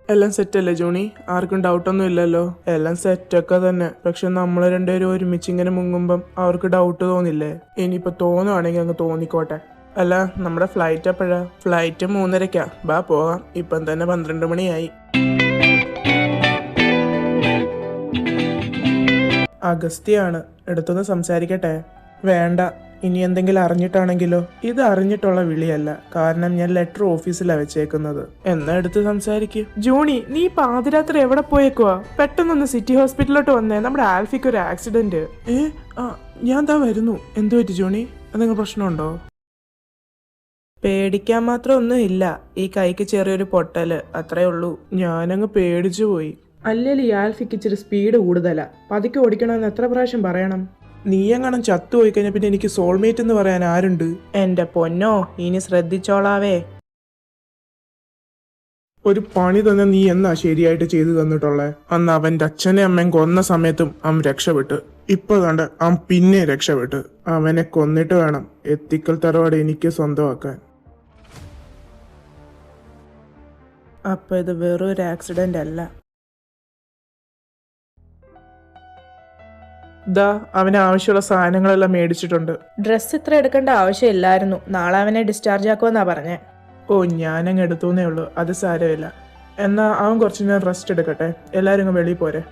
എല്ലാം സെറ്റല്ലേ ജോണി? ആർക്കും ഡൗട്ടൊന്നും ഇല്ലല്ലോ? എല്ലാം സെറ്റൊക്കെ തന്നെ. പക്ഷെ നമ്മൾ രണ്ടുപേരും ഒരുമിച്ച് ഇങ്ങനെ മുങ്ങുമ്പം അവർക്ക് ഡൗട്ട് തോന്നില്ലേ? ഇനിയിപ്പോ തോന്നുവാണെങ്കിൽ അങ്ങ് തോന്നിക്കോട്ടെ. അല്ല, നമ്മുടെ ഫ്ലൈറ്റ് എപ്പോഴാ? ഫ്ലൈറ്റ് 3:30. ബാ പോകാം. ഇപ്പം തന്നെ 12 മണിയായി. അഗസ്ത്യാണ്. എടുത്തൊന്ന് സംസാരിക്കട്ടെ? വേണ്ട. ഇനി എന്തെങ്കിലും അറിഞ്ഞിട്ടാണെങ്കിലോ? ഇത് അറിഞ്ഞിട്ടുള്ള വിളിയല്ല. കാരണം ഞാൻ ലെറ്റർ ഓഫീസിലാണ് വെച്ചേക്കുന്നത്. എന്നാ എടുത്ത് സംസാരിക്കും. ജോണി, നീ പാതിരാത്രി എവിടെ പോയേക്കുവാ? പെട്ടെന്നൊന്ന് സിറ്റി ഹോസ്പിറ്റലിലോട്ട് വന്നേ. നമ്മുടെ ആൽഫിക്ക് ഒരു ആക്സിഡന്റ്. ഞാൻ ദാ വരുന്നു. എന്തു പറ്റി ജോണി? എന്തെങ്കിലും പ്രശ്നമുണ്ടോ? പേടിക്കാൻ മാത്രം ഒന്നും ഇല്ല. ഈ കൈക്ക് ചെറിയൊരു പൊട്ടല്, അത്രേ ഉള്ളൂ. ഞാനങ്ങ് പേടിച്ചു പോയി. അല്ലെങ്കിൽ ഈ ആൽഫിക്ക് ഇച്ചിരി സ്പീഡ് കൂടുതലാ. പതുക്കെ ഓടിക്കണമെന്ന് എത്ര പ്രാവശ്യം പറയണം? നീ എങ്ങാനും ചത്തുപോയി കഴിഞ്ഞാൽ പിന്നെ എനിക്ക് സോൾമേറ്റ് എന്ന് പറയാൻ ആരുണ്ട്? എന്റെ പൊന്നോ, ഇനി ശ്രദ്ധിച്ചോളാവേ. ഒരു പണി തന്നെ നീ എന്നാ ശരിയായിട്ട് ചെയ്തു തന്നിട്ടുള്ളേ? അന്ന് അവന്റെ അച്ഛനെ അമ്മയും കൊന്ന സമയത്തും അവൻ രക്ഷപ്പെട്ടു. ഇപ്പൊ കണ്ട് അവൻ പിന്നെ രക്ഷപ്പെട്ടു. അവനെ കൊന്നിട്ട് വേണം എത്തിക്കൽ തറവാട് എനിക്ക് സ്വന്തമാക്കാൻ. അപ്പൊ ഇത് വെറും ഒരു ആക്സിഡന്റ് അല്ല. ദാ അവന് ആവശ്യമുള്ള സാധനങ്ങളെല്ലാം മേടിച്ചിട്ടുണ്ട്. ഡ്രസ്സ് ഇത്ര എടുക്കേണ്ട ആവശ്യമില്ലായിരുന്നു. നാളെ അവനെ ഡിസ്ചാർജ് ആക്കുമെന്നാ പറഞ്ഞേ. ഓ, ഞാനങ്ങ് എടുത്തുന്നേ ഉള്ളൂ. അത് സാരമില്ല. എന്നാ അവൻ കുറച്ചു നേരം റെസ്റ്റ് എടുക്കട്ടെ. എല്ലാരും അങ്ങ് വെളിയിൽ പോരെ.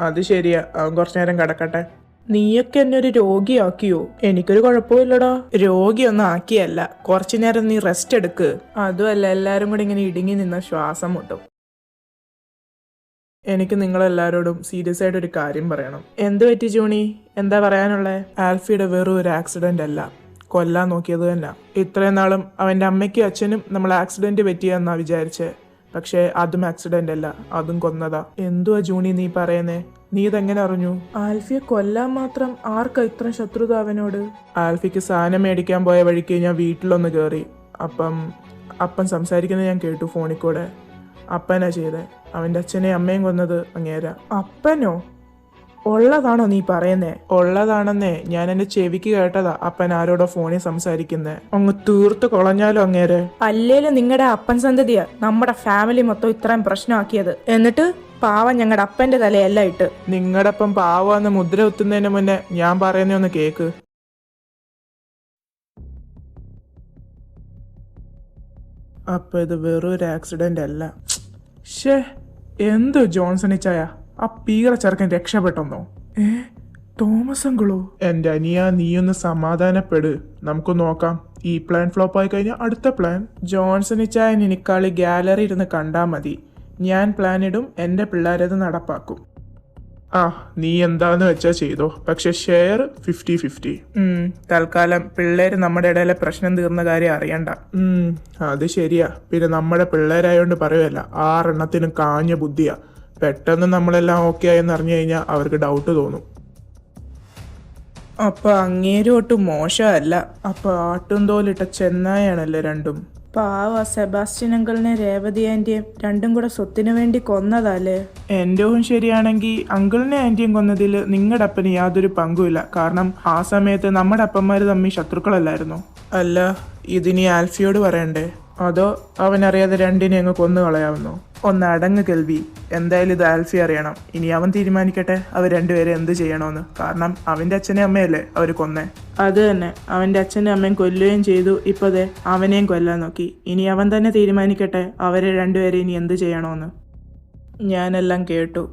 അത് ശരിയാ. അവൻ കുറച്ചു നേരം കിടക്കട്ടെ. നീയൊക്കെ എന്നെ ഒരു രോഗിയാക്കിയോ? എനിക്കൊരു കുഴപ്പമില്ലടാ. രോഗിയൊന്നും ആക്കിയല്ല. കുറച്ചു നേരം നീ റെസ്റ്റ് എടുക്ക്. അതുമല്ല, എല്ലാരും കൂടി ഇങ്ങനെ ഇടുങ്ങി നിന്ന ശ്വാസം മുട്ടും. എനിക്ക് നിങ്ങളെല്ലാരോടും സീരിയസ് ആയിട്ട് ഒരു കാര്യം പറയണം. എന്തു പറ്റി ജോണി? എന്താ പറയാനുള്ളേ? ആൽഫിയുടെ വെറും ഒരു ആക്സിഡന്റ് അല്ല, കൊല്ലാൻ നോക്കിയത് തന്നെ. ഇത്രയും നാളും അവന്റെ അമ്മയ്ക്കും അച്ഛനും നമ്മൾ ആക്സിഡന്റ് പറ്റിയെന്നാ വിചാരിച്ചേ. പക്ഷെ അതും ആക്സിഡന്റ് അല്ല, അതും കൊന്നതാ. എന്തുവാ ജൂണി നീ പറയുന്നേ? നീ ഇതെങ്ങനെ അറിഞ്ഞു? ആൽഫിയെ കൊല്ലാൻ മാത്രം ആർക്കാ ഇത്ര ശത്രുത അവനോട്? ആൽഫിക്ക് സാധനം മേടിക്കാൻ പോയ വഴിക്ക് ഞാൻ വീട്ടിലൊന്ന് കയറി. അപ്പൻ സംസാരിക്കുന്നത് ഞാൻ കേട്ടു ഫോണിൽ കൂടെ. അപ്പനാ ചെയ്തേ. അവന്റെ അച്ഛനെയും അമ്മയും കൊന്നത് അങ്ങേരാ. അപ്പനോ? ഉള്ളതാണോ നീ പറയുന്നേ? ഉള്ളതാണെന്നേ. ഞാൻ എന്റെ ചെവിക്ക് കേട്ടതാ അപ്പൻ ആരോടോ ഫോണിൽ സംസാരിക്കുന്നേ. അങ്ങ് തീർത്ത് കൊളഞ്ഞാലോ അങ്ങേരെ. അല്ലേലും നിങ്ങളുടെ അപ്പൻ സന്തതിയാ നമ്മുടെ ഫാമിലി മൊത്തം ഇത്രയും പ്രശ്നമാക്കിയത്. എന്നിട്ട് പാവം ഞങ്ങളുടെ അപ്പന്റെ തലയല്ല ഇട്ട്. നിങ്ങളുടെ അപ്പം പാവാന്ന് മുദ്ര കുത്തുന്നതിന് മുന്നേ ഞാൻ പറയുന്ന ഒന്ന് കേക്ക്. അപ്പൊ ഇത് വെറും ഒരു ആക്സിഡന്റ് അല്ല. ഷേ, എന്ത് ജോൺസണിച്ചായ? ആ പീറ ചെറുക്കൻ രക്ഷപ്പെട്ടെന്നോ? തോമസ് അങ്കിളോ? എന്റെ അനിയ, നീയൊന്ന് സമാധാനപ്പെട്. നമുക്ക് നോക്കാം. ഈ പ്ലാൻ ഫ്ലോപ്പ് ആയി കഴിഞ്ഞാൽ അടുത്ത പ്ലാൻ. ജോൺസണിച്ചായൻ എനിക്കാളി ഗാലറി ഇരുന്ന് കണ്ടാ മതി. ഞാൻ പ്ലാൻ ഇടും, എന്റെ പിള്ളേരത് നടപ്പാക്കും. നീ എന്താന്ന് വെച്ചാ ചെയ്തോ. പക്ഷെ ഷെയർ 50-50. തൽക്കാലം പിള്ളേര് നമ്മുടെ ഇടയിലെ പ്രശ്നം തീർന്ന കാര്യം അറിയണ്ട. അത് ശരിയാ. പിന്നെ നമ്മുടെ പിള്ളേരായോണ്ട് പറയുമല്ല, 6 എണ്ണത്തിനും കാഞ്ഞ ബുദ്ധിയാ. പെട്ടെന്ന് നമ്മളെല്ലാം ഓക്കെ ആയെന്ന് അറിഞ്ഞു കഴിഞ്ഞാൽ അവർക്ക് ഡൗട്ട് തോന്നും. അപ്പൊ അങ്ങേരും ഒട്ടും മോശമല്ല. അപ്പൊ ആട്ടും തോലിട്ട ചെന്നായാണല്ലേ രണ്ടും. പാവ സെബാസ്റ്റ്യൻ അങ്കിളിനെ രേവതി ആന്റിയും രണ്ടും കൂടെ സ്വത്തിനു വേണ്ടി കൊന്നതല്ലേ? എൻ്റെ ഊഹം ശരിയാണെങ്കിൽ അങ്കിളിനെ ആന്റിയും കൊന്നതിൽ നിങ്ങളുടെ അപ്പന് യാതൊരു പങ്കുമില്ല. കാരണം ആ സമയത്ത് നമ്മുടെ അപ്പന്മാര് തമ്മിൽ ശത്രുക്കളല്ലായിരുന്നു. അല്ല, ഇതിനി ആൽഫിയോട് പറയണ്ടേ? അതോ അവനറിയാതെ രണ്ടിനെ അങ്ങ് കൊന്നു കളയാവുന്നോ? ഒന്ന് അടങ്ങ് കെൽവി. എന്തായാലും ഇത് ആൽഫി അറിയണം. ഇനി അവൻ തീരുമാനിക്കട്ടെ അവർ രണ്ടുപേരെ എന്ത് ചെയ്യണമെന്ന്. കാരണം അവന്റെ അച്ഛനെ അമ്മയല്ലേ അവര് കൊന്നേ. അത് തന്നെ, അവന്റെ അച്ഛനും അമ്മയും കൊല്ലുകയും ചെയ്തു. ഇപ്പതേ അവനെയും കൊല്ലാൻ നോക്കി. ഇനി അവൻ തന്നെ തീരുമാനിക്കട്ടെ അവരെ രണ്ടുപേരെ ഇനി എന്ത് ചെയ്യണമെന്ന്. ഞാനെല്ലാം കേട്ടു.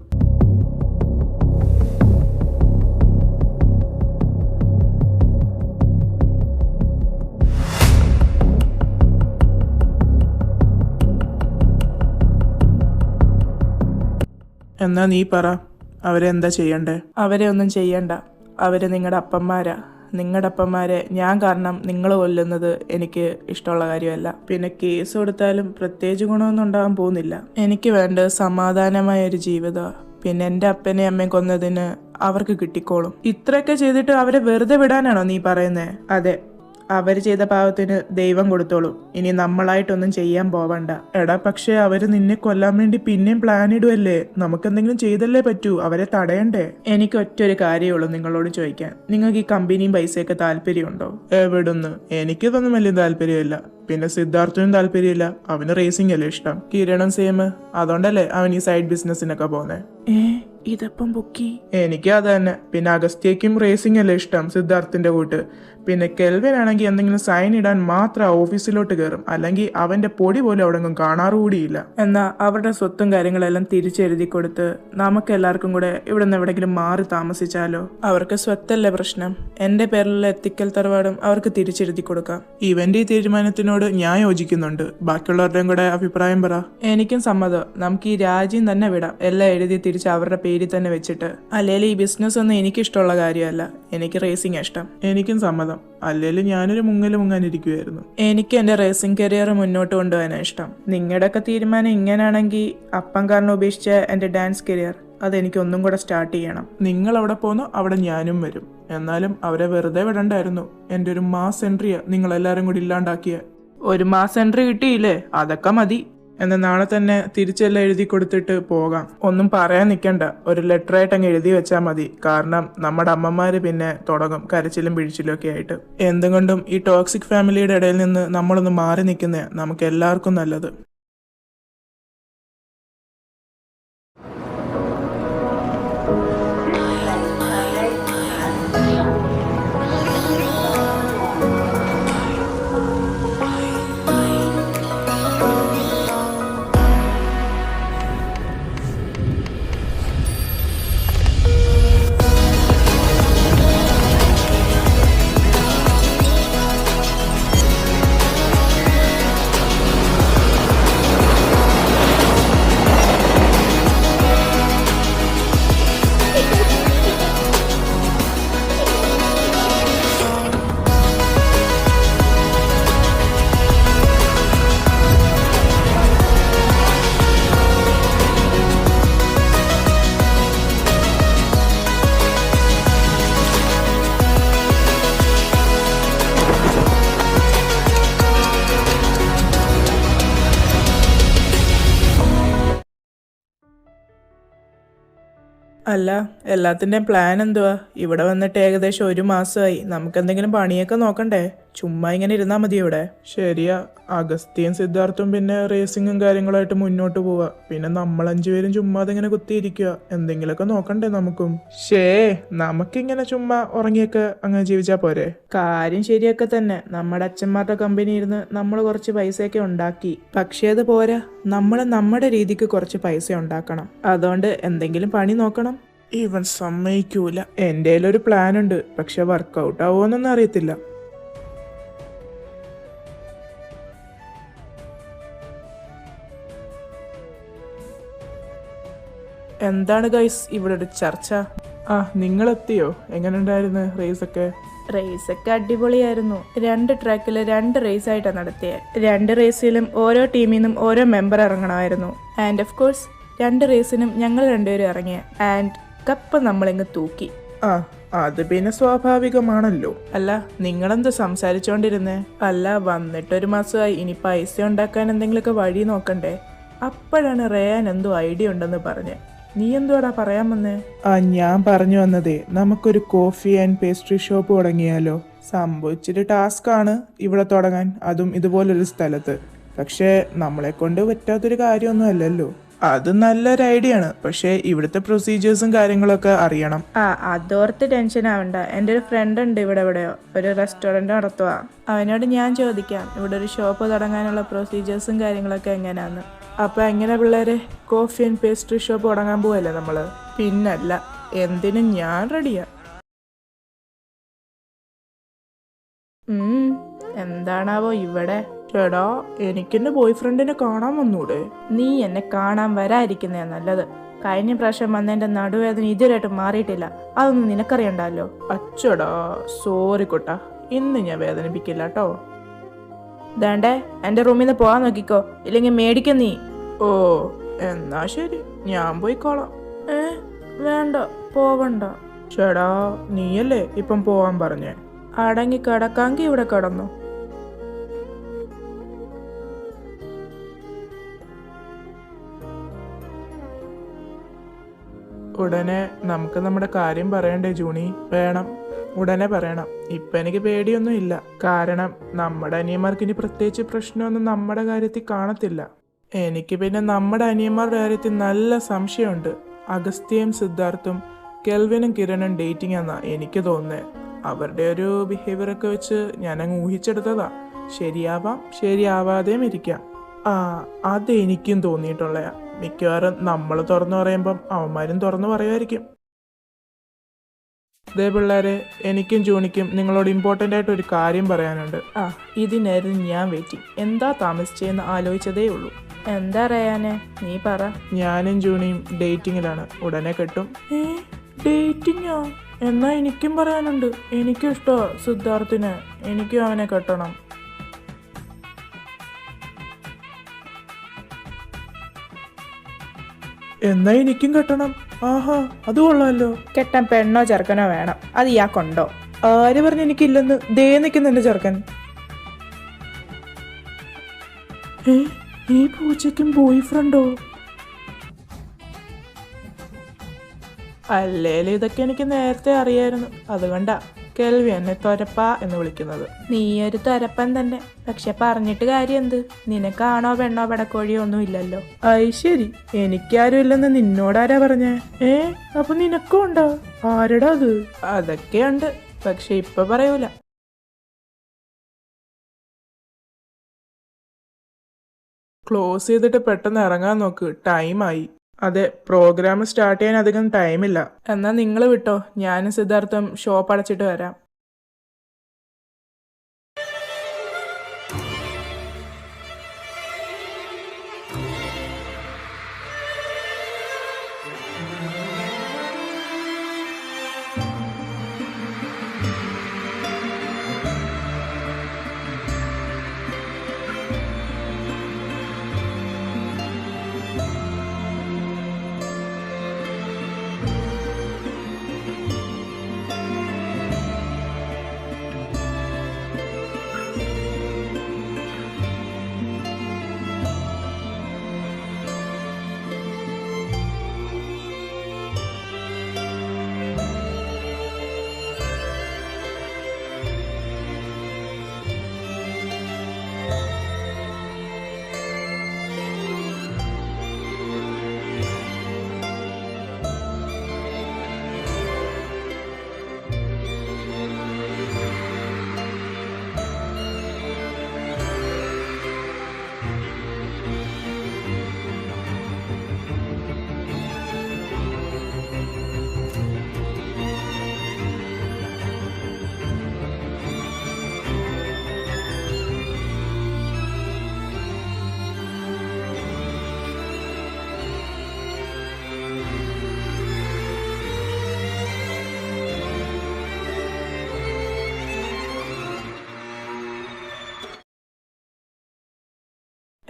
എന്നാ നീ പറ, അവരെന്താ ചെയ്യണ്ടേ? അവരെ ഒന്നും ചെയ്യണ്ട. അവര് നിങ്ങളുടെ അപ്പന്മാരാ. നിങ്ങളുടെ അപ്പന്മാരെ ഞാൻ കാരണം നിങ്ങൾ കൊല്ലുന്നത് എനിക്ക് ഇഷ്ടമുള്ള കാര്യമല്ല. പിന്നെ കേസ് കൊടുത്താലും പ്രത്യേകിച്ച് ഗുണമൊന്നും ഉണ്ടാകാൻ പോകുന്നില്ല. എനിക്ക് വേണ്ടത് സമാധാനമായ ഒരു ജീവിതമാണ്. പിന്നെ എൻ്റെ അപ്പനെയും അമ്മയും കൊന്നതിന് അവർക്ക് കിട്ടിക്കോളും. ഇത്രയൊക്കെ ചെയ്തിട്ട് അവരെ വെറുതെ വിടാനാണോ നീ പറയുന്നേ? അതെ, അവര് ചെയ്ത പാവത്തിന് ദൈവം കൊടുത്തോളും. ഇനി നമ്മളായിട്ടൊന്നും ചെയ്യാൻ പോവണ്ട. എടാ, പക്ഷെ അവര് നിന്നെ കൊല്ലാൻ വേണ്ടി പിന്നെയും പ്ലാൻ ഇടുവല്ലേ? നമുക്കെന്തെങ്കിലും ചെയ്തല്ലേ പറ്റൂ, അവരെ തടയണ്ടേ? എനിക്ക് ഒറ്റൊരു കാര്യമുള്ളൂ നിങ്ങളോട് ചോദിക്കാൻ. നിങ്ങൾക്ക് ഈ കമ്പനിയും പൈസയൊക്കെ താല്പര്യമുണ്ടോ? എവിടുന്ന്? എനിക്കിതൊന്നും വലിയ താല്പര്യമില്ല. പിന്നെ സിദ്ധാർത്ഥനും താല്പര്യമില്ല. അവന് റേസിംഗ് അല്ലേ ഇഷ്ടം. കിരണും സെയിം. അതുകൊണ്ടല്ലേ അവൻ ഈ സൈഡ് ബിസിനസ്സിനൊക്കെ പോന്നെ. ഇതപ്പം പൊക്കി. എനിക്ക് അത് തന്നെ. പിന്നെ അഗസ്ത്യക്കും റേസിംഗ് അല്ലേ ഇഷ്ടം, സിദ്ധാർത്ഥിന്റെ കൂട്ട്. പിന്നെ കെൽവിൻ ആണെങ്കിൽ എന്തെങ്കിലും സൈൻ ഇടാൻ മാത്രം ഓഫീസിലോട്ട് കയറും. അല്ലെങ്കിൽ അവന്റെ പൊടി പോലും അവിടെ ഒന്നും കാണാറുകൂടിയില്ല. എന്നാ അവരുടെ സ്വത്തും കാര്യങ്ങളെല്ലാം തിരിച്ചെഴുതി കൊടുത്ത് നമുക്ക് എല്ലാവർക്കും കൂടെ ഇവിടെ നിന്ന് എവിടെയെങ്കിലും മാറി താമസിച്ചാലോ? അവർക്ക് സ്വത്തല്ലേ പ്രശ്നം. എന്റെ പേരിലുള്ള എത്തിക്കൽ തറവാടും അവർക്ക് തിരിച്ചെഴുതി കൊടുക്കാം. ഇവന്റെ ഈ തീരുമാനത്തിനോട് ഞാൻ യോജിക്കുന്നുണ്ട്. ബാക്കിയുള്ളവരുടെയും കൂടെ അഭിപ്രായം പറ. എനിക്കും സമ്മതം. നമുക്ക് ഈ രാജ്യം തന്നെ വിടാം, എല്ലാം എഴുതി തിരിച്ച് അവരുടെ പേരിൽ തന്നെ വെച്ചിട്ട്. അല്ലെങ്കിൽ ഈ ബിസിനസ് ഒന്നും എനിക്കിഷ്ടമുള്ള കാര്യമല്ല. എനിക്ക് റേസിംഗ് ഇഷ്ടം. എനിക്കും സമ്മതം. അല്ലെങ്കിൽ ഞാനൊരു മുങ്ങാനിരിക്കുമായിരുന്നു. എനിക്ക് എന്റെ റേസിംഗ് കരിയർ മുന്നോട്ട് കൊണ്ടുപോകാനാണ് ഇഷ്ടം. നിങ്ങളുടെയൊക്കെ തീരുമാനം ഇങ്ങനെയാണെങ്കിൽ അപ്പം കാരണം ഉപേക്ഷിച്ച എന്റെ ഡാൻസ് കരിയർ അതെനിക്ക് ഒന്നും കൂടെ സ്റ്റാർട്ട് ചെയ്യണം. നിങ്ങൾ അവിടെ പോന്നോ അവിടെ ഞാനും വരും. എന്നാലും അവരെ വെറുതെ വിടണ്ടായിരുന്നു. എൻ്റെ ഒരു മാസ് എൻട്രിയാ നിങ്ങളെല്ലാരും കൂടി ഇല്ലാണ്ടാക്കിയ. ഒരു മാസ് എൻട്രി കിട്ടിയില്ലേ? അതൊക്കെ മതി. എന്നാൽ നാളെ തന്നെ തിരിച്ചെല്ലാം എഴുതി കൊടുത്തിട്ട് പോകാം. ഒന്നും പറയാൻ നിൽക്കണ്ട, ഒരു ലെറ്റർ ആയിട്ട് അങ്ങ് എഴുതി വെച്ചാൽ മതി. കാരണം നമ്മുടെ അമ്മമാര് പിന്നെ തുടങ്ങും കരച്ചിലും പിഴിച്ചിലും ഒക്കെ ആയിട്ട്. എന്തുകൊണ്ടും ഈ ടോക്സിക് ഫാമിലിയുടെ ഇടയിൽ നിന്ന് നമ്മളൊന്ന് മാറി നിൽക്കുന്നേ നമുക്ക് എല്ലാവർക്കും നല്ലത്. അല്ല, എല്ലാത്തിൻ്റെയും പ്ലാൻ എന്തുവാ? ഇവിടെ വന്നിട്ട് ഏകദേശം 1 മാസമായി. നമുക്കെന്തെങ്കിലും പണിയൊക്കെ നോക്കണ്ടേ? ചുമ്മാ ഇങ്ങനെ ഇരുന്നാ മതി ഇവിടെ. ശരിയാ, അഗസ്ത്യയും സിദ്ധാർത്ഥും പിന്നെ റേസിങ്ങും കാര്യങ്ങളായിട്ട് മുന്നോട്ട് പോവാ. പിന്നെ നമ്മൾ 5 പേരും ചുമ്മാ അതിങ്ങനെ കുത്തിയിരിക്കുക. എന്തെങ്കിലുമൊക്കെ നോക്കണ്ടേ നമുക്കും? നമുക്കിങ്ങനെ ചുമ്മാ ഉറങ്ങിയൊക്കെ അങ്ങനെ ജീവിച്ചാ പോരെ? കാര്യം ശരിയൊക്കെ തന്നെ. നമ്മുടെ അച്ഛന്മാരുടെ കമ്പനി ഇരുന്ന് നമ്മൾ കുറച്ച് പൈസയൊക്കെ ഉണ്ടാക്കി. പക്ഷേ അത് പോരാ, നമ്മൾ നമ്മുടെ രീതിക്ക് കുറച്ച് പൈസ ഉണ്ടാക്കണം. അതുകൊണ്ട് എന്തെങ്കിലും പണി നോക്കണം. ഇവൻ സമ്മതിക്കൂല. എൻ്റെ ഒരു പ്ലാൻ ഉണ്ട്, പക്ഷെ വർക്കൗട്ട് ആവുമെന്നൊന്നും അറിയത്തില്ല. എന്താണ് ഗൈസ് ഇവിടെ ഒരു ചർച്ച? നിങ്ങളെത്തിയോ? എങ്ങനെ ഉണ്ടായിരുന്നു റേസൊക്കെ? റേസൊക്കെ അടിപൊളിയായിരുന്നു. 2 ട്രാക്കിൽ 2 റേസായിട്ടാണ് നടത്തിയത്. 2 റേസിലും ഓരോ ടീമിൽ നിന്നും ഓരോ മെമ്പർ ഇറങ്ങണമായിരുന്നു. ആൻഡ് ഓഫ് കോഴ്സ് 2 റേസിനും ഞങ്ങൾ 2 പേരും ഇറങ്ങിയ. ആൻഡ് കപ്പ് നമ്മളിങ്ങ് തൂക്കി. അത് പിന്നെ സ്വാഭാവികമാണല്ലോ. അല്ല, നിങ്ങളെന്ത് സംസാരിച്ചോണ്ടിരുന്നേ? അല്ല, വന്നിട്ട് 1 മാസമായി. ഇനി പൈസ ഉണ്ടാക്കാൻ എന്തെങ്കിലുമൊക്കെ വഴി നോക്കണ്ടേ? അപ്പോഴാണ് റേയാൻ എന്തോ ഐഡിയ ഉണ്ടെന്ന് പറഞ്ഞ്. നീ എന്തുവാടാ പറയാൻ വന്നേ? ഞാൻ പറഞ്ഞു വന്നതേ, നമുക്കൊരു കോഫി ആൻഡ് പേസ്ട്രി ഷോപ്പ് തുടങ്ങിയാലോ? സംഭവിച്ചിട്ട് ടാസ്ക് ആണ് ഇവിടെ തുടങ്ങാൻ, അതും ഇതുപോലൊരു സ്ഥലത്ത്. പക്ഷേ നമ്മളെ കൊണ്ട് പറ്റാത്തൊരു കാര്യമൊന്നും അല്ലല്ലോ. അത് നല്ലൊരു ഐഡിയ ആണ്. പക്ഷേ ഇവിടുത്തെ പ്രൊസീജിയേഴ്സും കാര്യങ്ങളൊക്കെ അറിയണം. അതോർത്ത് ടെൻഷൻ ആവണ്ട. എൻ്റെ ഒരു ഫ്രണ്ട് ഉണ്ട് ഇവിടെ എവിടെയോ, ഒരു റെസ്റ്റോറൻറ്റ് നടത്തുക. അവനോട് ഞാൻ ചോദിക്കാം ഇവിടെ ഒരു ഷോപ്പ് തുടങ്ങാനുള്ള പ്രൊസീജിയേഴ്സും കാര്യങ്ങളൊക്കെ എങ്ങനെയാന്ന്. അപ്പൊ എങ്ങനെ പിള്ളേരെ, കോഫി ആൻഡ് പേസ്ട്രി ഷോപ്പ് തുടങ്ങാൻ പോവല്ലേ നമ്മള്? പിന്നല്ല, എന്തിനും ഞാൻ റെഡിയാ. എന്താണാവോ ഇവിടെ? ചേടാ, എനിക്കെന്റെ ബോയ് ഫ്രണ്ടിനെ കാണാൻ വന്നൂടെ? നീ എന്നെ കാണാൻ വരാതിരിക്കുന്നേ നല്ലത്. കഴിഞ്ഞ പ്രാവശ്യം വന്നതിന്റെ നടുവേദന ഇതുവരെയായിട്ട് മാറിയിട്ടില്ല. അതൊന്നും നിനക്കറിയണ്ടല്ലോ. അച്ചടാ, സോറി കുട്ടാ, ഇന്ന് ഞാൻ വേദനിപ്പിക്കില്ല കേട്ടോ. വേണ്ടേ, എന്റെ റൂമിൽ നിന്ന് പോവാൻ നോക്കിക്കോ, ഇല്ലെങ്കിൽ മേടിക്കും നീ. ഓ എന്നാ ശരി, ഞാൻ പോയിക്കോളാം. വേണ്ട, പോവണ്ട. ചേടാ, നീയല്ലേ ഇപ്പം പോവാൻ പറഞ്ഞേ. അടങ്ങി കിടക്കാങ്കി ഇവിടെ കിടന്നു. ഉടനെ നമുക്ക് നമ്മുടെ കാര്യം പറയണ്ടേ ജൂണി? വേണം, ഉടനെ പറയണം. ഇപ്പൊ എനിക്ക് പേടിയൊന്നും ഇല്ല, കാരണം നമ്മുടെ അനിയന്മാർക്ക് ഇനി പ്രത്യേകിച്ച് പ്രശ്നമൊന്നും നമ്മുടെ കാര്യത്തിൽ കാണത്തില്ല. എനിക്ക് പിന്നെ നമ്മുടെ അനിയന്മാരുടെ കാര്യത്തിൽ നല്ല സംശയമുണ്ട്. അഗസ്ത്യയും സിദ്ധാർത്ഥും കെൽവിനും കിരണും ഡേറ്റിംഗ് എന്നാ എനിക്ക് തോന്നുന്നത്. അവരുടെ ഒരു ബിഹേവിയർ ഒക്കെ വെച്ച് ഞാനങ്ങ് ഊഹിച്ചെടുത്തതാ. ശരിയാവാം, ശരിയാവാതെയും ഇരിക്കാം. അത് എനിക്കും തോന്നിയിട്ടുള്ളയാ. മിക്കവാറും നമ്മൾ തുറന്നു പറയുമ്പം അവന്മാരും തുറന്നു പറയുമായിരിക്കും. ദേ പിള്ളേരെ, എനിക്കും ജൂണിക്കും നിങ്ങളോട് ഇമ്പോർട്ടൻ്റ് ആയിട്ട് ഒരു കാര്യം പറയാനുണ്ട്. ഇതിനായിരുന്നു ഞാൻ വെയിറ്റിംഗ്. എന്താ താമസിച്ചെന്ന് ആലോചിച്ചതേ ഉള്ളൂ. എന്താ അറിയാനെ, നീ പറ. ഞാനും ജൂണിയും ഡേറ്റിങ്ങിലാണ്, ഉടനെ കെട്ടും. ഡേറ്റിങ്ങോ? എന്നാ എനിക്കും പറയാനുണ്ട്. എനിക്കും ഇഷ്ടമാ സിദ്ധാർത്ഥിനെ, എനിക്കും അവനെ കെട്ടണം. എന്നാ എനിക്കും കെട്ടണം. ആഹാ, അത് കൊള്ളാമല്ലോ. കെട്ടാൻ പെണ്ണോ ചെറുക്കനോ വേണം, അത് ഇയാൾക്കുണ്ടോ? ആര് പറഞ്ഞ് എനിക്കില്ലെന്ന്? ദേ നിൽക്കുന്ന എന്റെ ചെറുക്കൻ. ഈ പൂച്ചയ്ക്കും ബോയ് ഫ്രണ്ടോ? അല്ലേലും ഇതൊക്കെ എനിക്ക് നേരത്തെ അറിയായിരുന്നു. അതുകൊണ്ടാ കെൽവി എന്നെ തൊരപ്പ എന്ന് വിളിക്കുന്നത്. നീയൊരു തൊരപ്പൻ തന്നെ. പക്ഷെ പറഞ്ഞിട്ട് കാര്യം എന്ത്? നിനക്കാണോ പെണ്ണോ പടക്കോഴിയോ ഒന്നും ഇല്ലല്ലോ. ശരി, എനിക്കാരും ഇല്ലെന്ന് നിന്നോടാരാ പറഞ്ഞേ? അപ്പൊ നിനക്കും ഉണ്ടോ? ആരടാ അത്? അതൊക്കെയുണ്ട്, പക്ഷെ ഇപ്പൊ പറയൂല. ക്ലോസ് ചെയ്തിട്ട് പെട്ടെന്ന് ഇറങ്ങാൻ നോക്ക്, ടൈമായി. അതെ, പ്രോഗ്രാം സ്റ്റാർട്ട് ചെയ്യാൻ അധികം ടൈമില്ല. എന്നാ നിങ്ങൾ വിട്ടോ, ഞാനും സിദ്ധാർത്ഥം ഷോപ്പ് അടച്ചിട്ട് വരാം.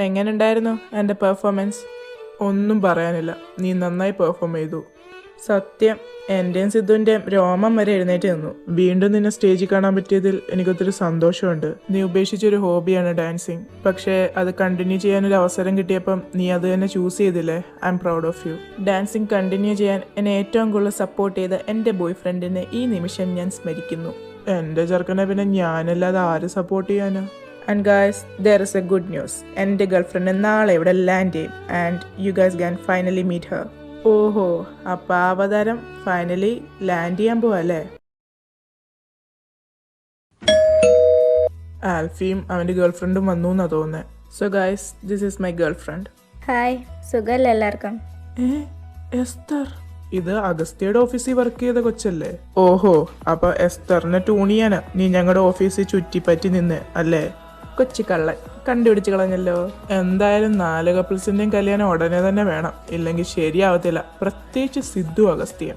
എങ്ങനെയുണ്ടായിരുന്നു എൻ്റെ പെർഫോമൻസ്? ഒന്നും പറയാനില്ല, നീ നന്നായി പെർഫോം ചെയ്തു. സത്യം, എൻ്റെയും സിദ്ധുവിൻ്റെയും രോമം വരെ എഴുന്നേറ്റ് നിന്നു. വീണ്ടും നിന്നെ സ്റ്റേജിൽ കാണാൻ പറ്റിയതിൽ എനിക്കൊത്തിരി സന്തോഷമുണ്ട്. നീ ഉപേക്ഷിച്ചൊരു ഹോബിയാണ് ഡാൻസിങ്. പക്ഷേ അത് കണ്ടിന്യൂ ചെയ്യാനൊരു അവസരം കിട്ടിയപ്പം നീ അത് തന്നെ ചൂസ് ചെയ്തില്ലേ. I'm proud of you. Dancing continue ചെയ്യാൻ എന്നെ ഏറ്റവും കൂടുതൽ സപ്പോർട്ട് ചെയ്ത എൻ്റെ ബോയ് ഫ്രണ്ടിനെ ഈ നിമിഷം ഞാൻ സ്മരിക്കുന്നു. എൻ്റെ ചെറുക്കനെ പിന്നെ ഞാനല്ലാതെ ആര് സപ്പോർട്ട് ചെയ്യാനാ? And guys, there is a good news. എൻ്റെ ഗേൾഫ്രണ്ട് നാളെ ഇവിടെ ലാൻഡ് ചെയ്യും. And you guys can finally meet her. ഓഹോ, അപ്പം ആ അവതാരം ഫൈനലി ലാൻഡ് ചെയ്യാൻ പോവല്ലേ? ആൽഫിയും അവൻ്റെ ഗേൾഫ്രണ്ടും വന്നു എന്നാ തോന്നുന്നത്. So guys, this is my girlfriend. Hi, സുഖമല്ലേ എല്ലാവർക്കും? എസ്തർ, ഇത് അഗസ്ത്യയുടെ ഓഫീസിൽ വർക്ക് ചെയ്ത കൊച്ചല്ലേ? ഓഹോ, അപ്പൊ എസ്തറിനെ ടൂണിയാന് നീ ഞങ്ങളുടെ ഓഫീസിൽ ചുറ്റിപ്പറ്റി നിന്ന് അല്ലേ? കൊച്ചു കള്ളൻ കണ്ടുപിടിച്ച് കളഞ്ഞല്ലോ. എന്തായാലും 4 കപ്പിൾസിന്റെയും കല്യാണം ഉടനെ തന്നെ വേണം, ഇല്ലെങ്കിൽ ശരിയാവത്തില്ല. പ്രത്യേകിച്ച് സിദ്ധു അഗസ്ത്യ.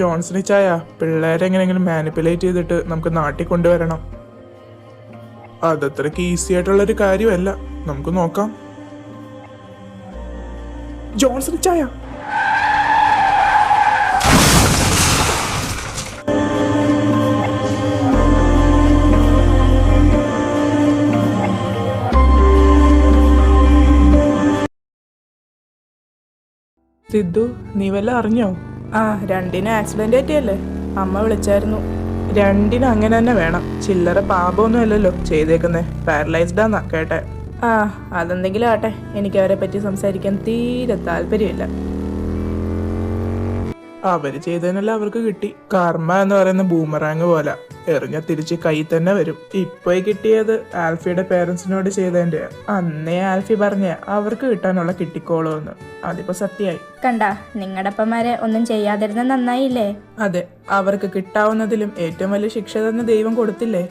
ജോൺസണി ചായ, പിള്ളേരെ എങ്ങനെയെങ്കിലും മാനിപ്പുലേറ്റ് ചെയ്തിട്ട് നമുക്ക് നാട്ടിൽ കൊണ്ടുവരണം. അതത്രയ്ക്ക് ഈസി ആയിട്ടുള്ളൊരു കാര്യമല്ല, നമുക്ക് നോക്കാം. ജോൺസണി ചായ, സിദ്ധു നീ വല്ല അറിഞ്ഞോ? ആ, രണ്ടിനും ആക്സിഡന്റ് പറ്റിയല്ലേ? അമ്മ വിളിച്ചായിരുന്നു. രണ്ടിനും അങ്ങനെ തന്നെ വേണം. ചില്ലറ പാപമൊന്നും അല്ലല്ലോ ചെയ്തേക്കുന്നേ. പാരലൈസ്ഡാന്നാ കേട്ടെ. ആ, അതെന്തെങ്കിലും ആട്ടെ, എനിക്ക് അവരെ പറ്റി സംസാരിക്കാൻ തീരെ താല്പര്യമില്ല. അവര് ചെയ്തതിനെല്ലാം അവർക്ക് കിട്ടി. കർമ്മ എന്ന് പറയുന്ന ബൂമറാങ് പോലെ എറിഞ്ഞ തിരിച്ച് കൈ തന്നെ വരും. ഇപ്പൊ കിട്ടിയത് ആൽഫിയുടെ പേരൻസിനോട് ചെയ്തതിന്റെ. അന്നേ ആൽഫി പറഞ്ഞ അവർക്ക് കിട്ടാനുള്ള കിട്ടിക്കോളൂ എന്ന്. അതിപ്പോ സത്യമായി. കണ്ട, നിങ്ങളുടെ അപ്പന്മാരെ ഒന്നും ചെയ്യാതിരുന്ന നന്നായില്ലേ? അതെ, അവർക്ക് കിട്ടാവുന്നതിലും ഏറ്റവും വലിയ ശിക്ഷ തന്നെ ദൈവം കൊടുത്തില്ലേ?